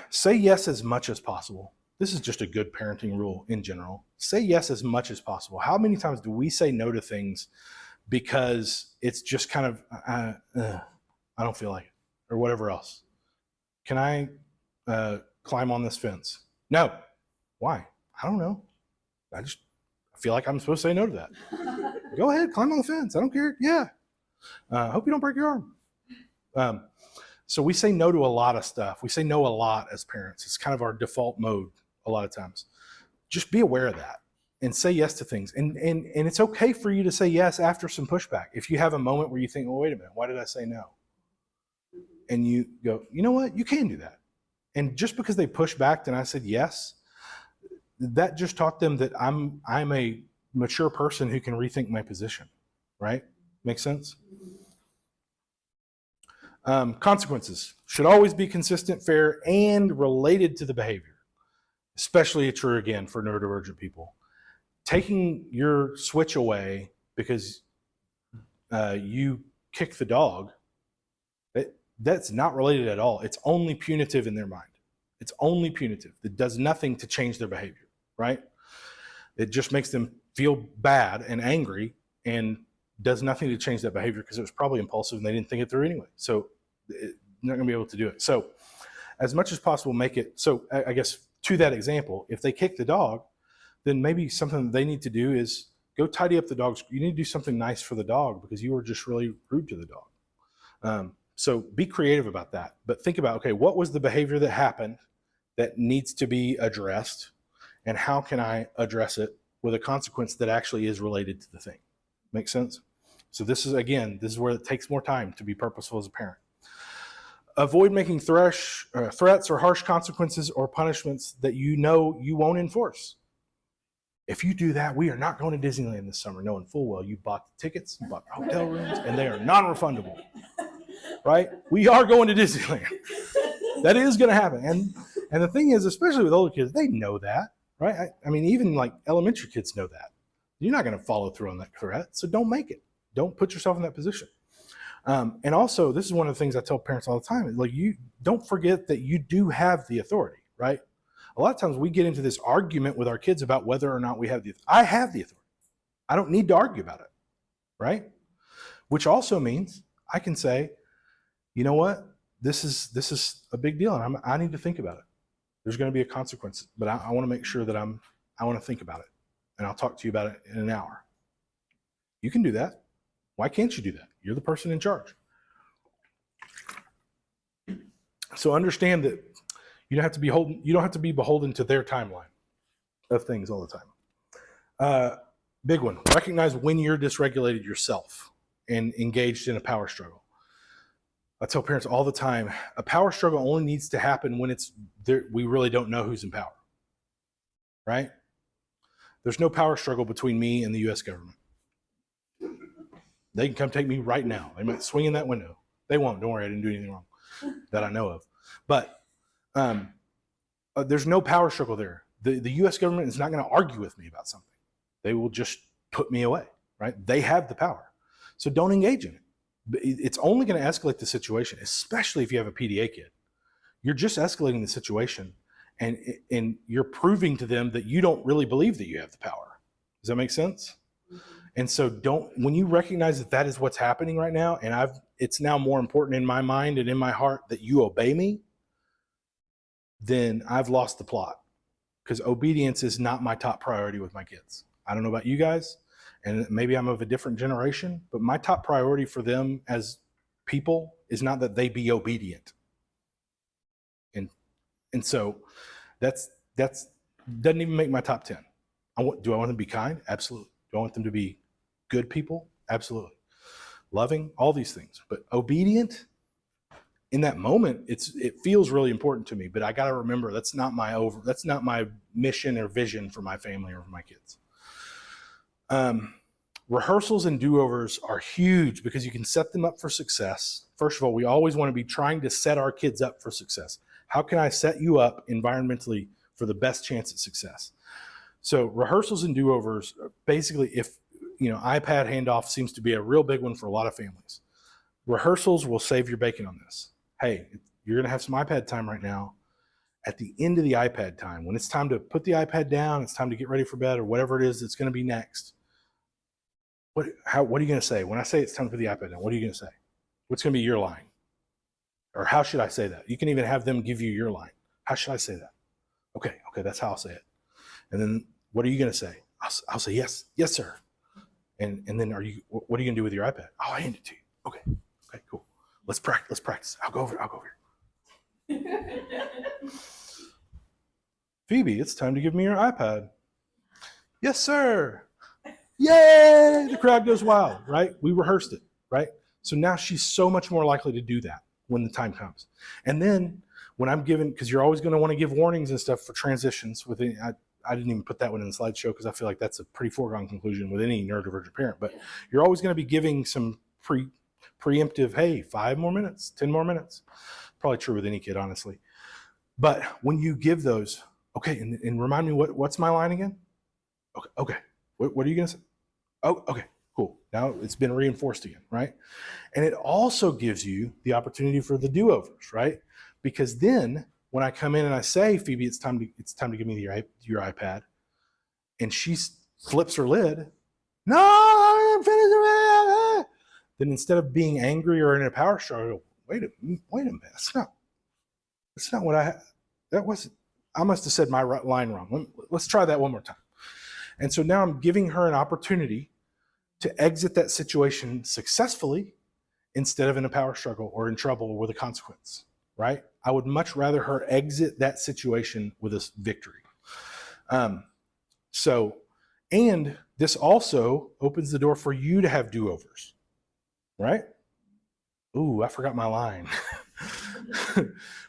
Say yes as much as possible. this is just a good parenting rule in general. Say yes as much as possible. How many times do we say no to things because it's just kind of, I don't feel like it, or whatever else? Can I climb on this fence? No. Why? I don't know. I feel like I'm supposed to say no to that. Go ahead, climb on the fence. I don't care. Yeah. Hope you don't break your arm. So we say no to a lot of stuff. We say no a lot as parents. It's kind of our default mode a lot of times. Just be aware of that and say yes to things. And it's okay for you to say yes after some pushback. If you have a moment where you think, well, wait a minute, why did I say no? And you go, you know what? You can do that. And just because they pushed back and I said yes, that just taught them that I'm a mature person who can rethink my position, right? Make sense? Consequences should always be consistent, fair, and related to the behavior. Especially true again for neurodivergent people. Taking your switch away because you kick the dog, that's not related at all. It's only punitive in their mind. It's only punitive. It does nothing to change their behavior, right? It just makes them feel bad and angry and does nothing to change that behavior because it was probably impulsive and they didn't think it through anyway. So they're not going to be able to do it. So as much as possible, make it. So I guess to that example, if they kick the dog, then maybe something that they need to do is go tidy up the dog's. You need to do something nice for the dog because you were just really rude to the dog. So be creative about that. But think about, okay, what was the behavior that happened that needs to be addressed? And how can I address it with a consequence that actually is related to the thing? Make sense? So this is where it takes more time to be purposeful as a parent. Avoid making threats or harsh consequences or punishments that you know you won't enforce. If you do that, we are not going to Disneyland this summer, knowing full well you bought the tickets, you bought the hotel rooms, and they are non-refundable. Right? We are going to Disneyland. That is going to happen. And the thing is, especially with older kids, they know that, right? I mean, even like elementary kids know that. You're not going to follow through on that threat, so don't make it. Don't put yourself in that position. And also, this is one of the things I tell parents all the time. Like, you don't forget that you do have the authority, right? A lot of times we get into this argument with our kids about whether or not we have the authority. I have the authority. I don't need to argue about it, right? Which also means I can say, you know what? This is a big deal, and I need to think about it. There's going to be a consequence, but I want to make sure that I want to think about it, and I'll talk to you about it in an hour. You can do that. Why can't you do that? You're the person in charge. So understand that you don't have to be beholden to their timeline of things all the time. Big one. Recognize when you're dysregulated yourself and engaged in a power struggle. I tell parents all the time, a power struggle only needs to happen when it's there. We really don't know who's in power, right? There's no power struggle between me and the U.S. government. They can come take me right now. They might swing in that window. They won't. Don't worry, I didn't do anything wrong that I know of. But there's no power struggle there. The U.S. government is not going to argue with me about something. They will just put me away, right? They have the power. So don't engage in it. It's only going to escalate the situation, especially if you have a PDA kid. You're just escalating the situation, and you're proving to them that you don't really believe that you have the power. Does that make sense? Mm-hmm. And so when you recognize that is what's happening right now, and it's now more important in my mind and in my heart that you obey me, then I've lost the plot, because obedience is not my top priority with my kids. I don't know about you guys, and maybe I'm of a different generation, but my top priority for them as people is not that they be obedient. And so that's doesn't even make my top 10. Do I want them to be kind? Absolutely. Do I want them to be good people? Absolutely. Loving, all these things. But obedient, in that moment, it feels really important to me, but I got to remember that's not my mission or vision for my family or for my kids. Rehearsals and do-overs are huge because you can set them up for success. First of all, we always want to be trying to set our kids up for success. How can I set you up environmentally for the best chance at success? So rehearsals and do-overs, basically, if iPad handoff seems to be a real big one for a lot of families. Rehearsals will save your bacon on this. Hey, you're going to have some iPad time right now, at the end of the iPad time, when it's time to put the iPad down, it's time to get ready for bed or whatever it is that's going to be next, what are you going to say? When I say it's time to put the iPad down, what are you going to say? What's going to be your line? Or how should I say that? You can even have them give you your line. How should I say that? Okay, that's how I'll say it. And then what are you going to say? I'll say, yes, sir. And then what are you going to do with your iPad? Oh, I hand it to you. Okay, cool. Let's practice. I'll go over here. Phoebe, it's time to give me your iPad. Yes, sir. Yay! The crowd goes wild, right? We rehearsed it, right? So now she's so much more likely to do that when the time comes. And then when I'm given, because you're always going to want to give warnings and stuff for transitions. I didn't even put that one in the slideshow because I feel like that's a pretty foregone conclusion with any neurodivergent parent. But you're always going to be giving some preemptive, hey, 5 more minutes, 10 more minutes. Probably true with any kid, honestly. But when you give those, okay, and remind me what's my line again? Okay. What are you going to say? Oh, okay, cool. Now it's been reinforced again, right? And it also gives you the opportunity for the do-overs, right? Because then when I come in and I say, Phoebe, it's time to give me your iPad, and she flips her lid, no, I'm finished. Then instead of being angry or in a power struggle, wait a minute, that's not what I must have said my line wrong. Let's try that one more time. And so now I'm giving her an opportunity to exit that situation successfully instead of in a power struggle or in trouble or with a consequence, right? I would much rather her exit that situation with a victory. And this also opens the door for you to have do-overs, right? Ooh, I forgot my line.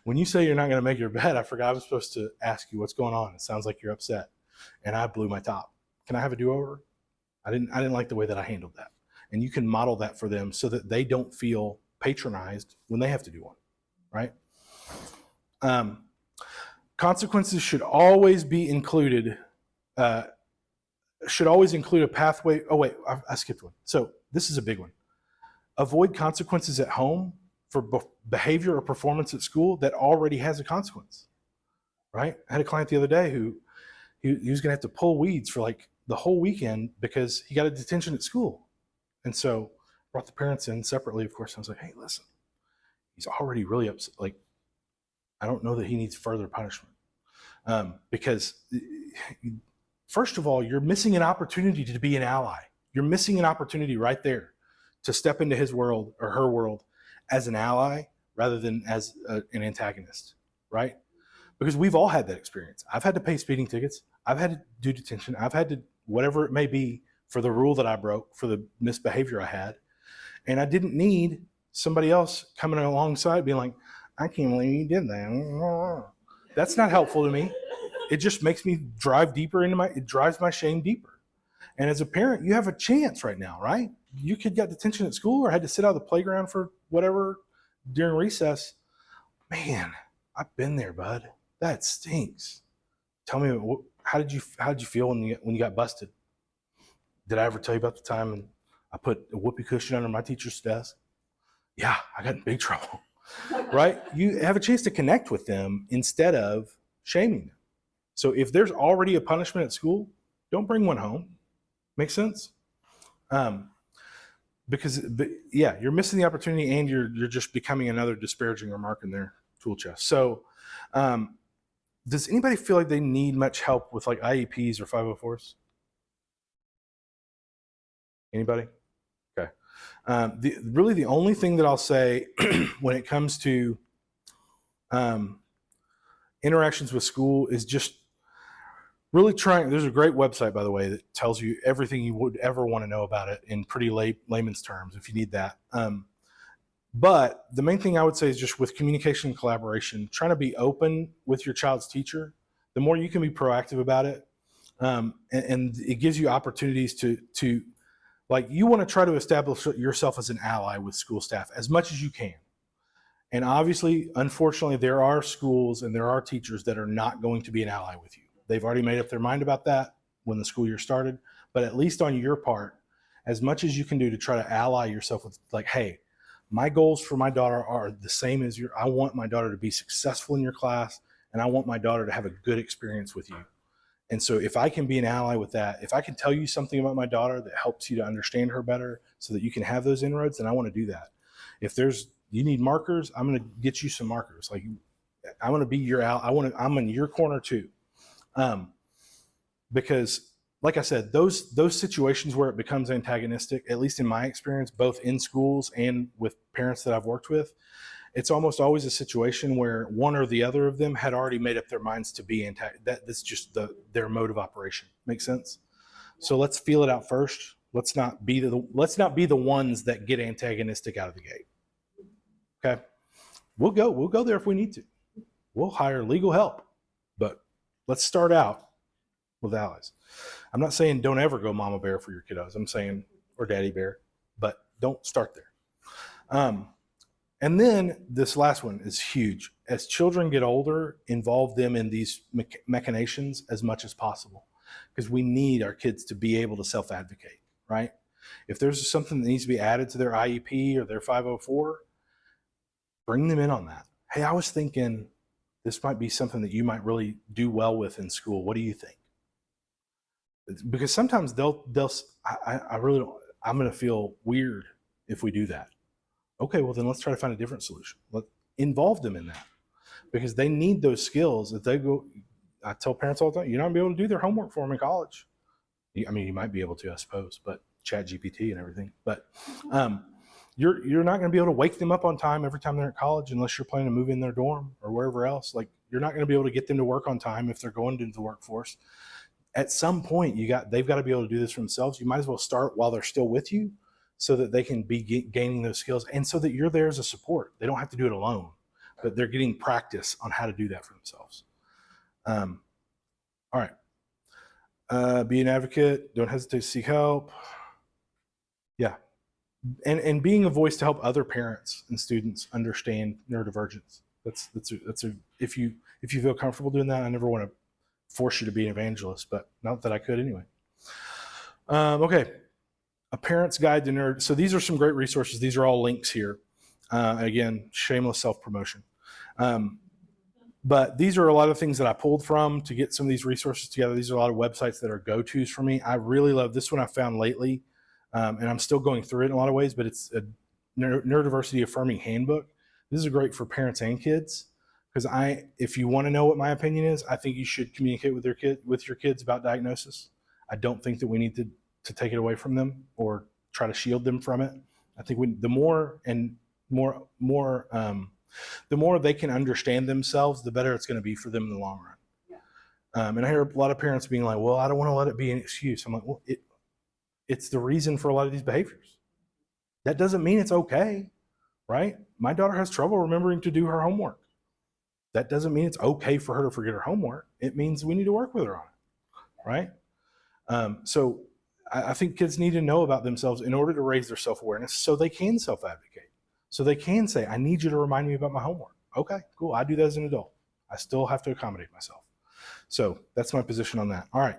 When you say you're not going to make your bed, I forgot I was supposed to ask you what's going on. It sounds like you're upset, and I blew my top. Can I have a do-over? I didn't like the way that I handled that. And you can model that for them so that they don't feel patronized when they have to do one, right? Consequences should always be included. Should always include a pathway. Oh wait, I skipped one. So this is a big one. Avoid consequences at home for behavior or performance at school that already has a consequence, right? I had a client the other day who he was going to have to pull weeds for like the whole weekend because he got a detention at school. And so brought the parents in separately, of course. I was like, hey, listen, he's already really upset. Like, I don't know that he needs further punishment. Because first of all, you're missing an opportunity to be an ally. You're missing an opportunity right there to step into his world or her world as an ally rather than as an antagonist, right? Because we've all had that experience. I've had to pay speeding tickets. I've had to do detention. I've had to, whatever it may be, for the rule that I broke, for the misbehavior I had. And I didn't need somebody else coming alongside being like, I can't believe you did that. That's not helpful to me. It just makes me drive deeper it drives my shame deeper. And as a parent, you have a chance right now, right? Your kid got detention at school or had to sit out of the playground for whatever during recess. Man, I've been there, bud. That stinks. Tell me, how did you feel when you got busted? Did I ever tell you about the time I put a whoopee cushion under my teacher's desk? Yeah, I got in big trouble, right? You have a chance to connect with them instead of shaming them. So if there's already a punishment at school, don't bring one home. Make sense? Because you're missing the opportunity and you're just becoming another disparaging remark in their tool chest. So does anybody feel like they need much help with like IEPs or 504s? Anybody? Okay. Really the only thing that I'll say when it comes to interactions with school is just really trying. There's a great website, by the way, that tells you everything you would ever want to know about it in pretty layman's terms if you need that. But the main thing I would say is just with communication and collaboration, trying to be open with your child's teacher. The more you can be proactive about it, and it gives you opportunities to like, you want to try to establish yourself as an ally with school staff as much as you can. And obviously, unfortunately, there are schools and there are teachers that are not going to be an ally with you. They've already made up their mind about that when the school year started. But at least on your part, as much as you can do to try to ally yourself with, like, hey, my goals for my daughter are the same as I want my daughter to be successful in your class and I want my daughter to have a good experience with you. And so if I can be an ally with that, if I can tell you something about my daughter that helps you to understand her better so that you can have those inroads, then I want to do that. If you need markers, I'm going to get you some markers. Like, I want to be your ally. I'm in your corner too. Because like I said, those situations where it becomes antagonistic, at least in my experience, both in schools and with parents that I've worked with, it's almost always a situation where one or the other of them had already made up their minds to be that's just their mode of operation. Make sense? So let's feel it out first. Let's not be the ones that get antagonistic out of the gate. Okay? We'll go there if we need to. We'll hire legal help. But let's start out with allies. I'm not saying don't ever go mama bear for your kiddos. I'm saying, or daddy bear, but don't start there. And then this last one is huge. As children get older, involve them in these machinations as much as possible, because we need our kids to be able to self-advocate, right? If there's something that needs to be added to their IEP or their 504, bring them in on that. Hey, I was thinking this might be something that you might really do well with in school. What do you think? Because sometimes I really don't, I'm going to feel weird if we do that. Okay, well then let's try to find a different solution. Involve them in that, because they need those skills. If they go, I tell parents all the time, you're not gonna be able to do their homework for them in college. I mean, you might be able to, I suppose, but Chat GPT and everything. But you're not gonna be able to wake them up on time every time they're at college unless you're planning to move in their dorm or wherever else. Like, you're not gonna be able to get them to work on time if they're going into the workforce. At some point, they've got to be able to do this for themselves. You might as well start while they're still with you, so that they can be gaining those skills, and so that you're there as a support. They don't have to do it alone, but they're getting practice on how to do that for themselves. All right. Be an advocate. Don't hesitate to seek help. Yeah. And being a voice to help other parents and students understand neurodivergence. That's if you feel comfortable doing that. I never want to force you to be an evangelist, but not that I could anyway. Okay. A Parent's Guide to Nerd. So these are some great resources. These are all links here. Again, shameless self-promotion. But these are a lot of things that I pulled from to get some of these resources together. These are a lot of websites that are go-tos for me. I really love this one I found lately, and I'm still going through it in a lot of ways, but it's a Neurodiversity Affirming Handbook. This is great for parents and kids, because if you want to know what my opinion is, I think you should communicate with your kids about diagnosis. I don't think that we need to take it away from them or try to shield them from it. I think the more they can understand themselves, the better it's going to be for them in the long run. Yeah. And I hear a lot of parents being like, well, I don't want to let it be an excuse. I'm like, well, it's the reason for a lot of these behaviors. That doesn't mean it's okay, right? My daughter has trouble remembering to do her homework. That doesn't mean it's okay for her to forget her homework. It means we need to work with her on it, right? So I think kids need to know about themselves in order to raise their self-awareness, so they can self-advocate. So they can say, I need you to remind me about my homework. Okay, cool. I do that as an adult. I still have to accommodate myself. So that's my position on that. All right.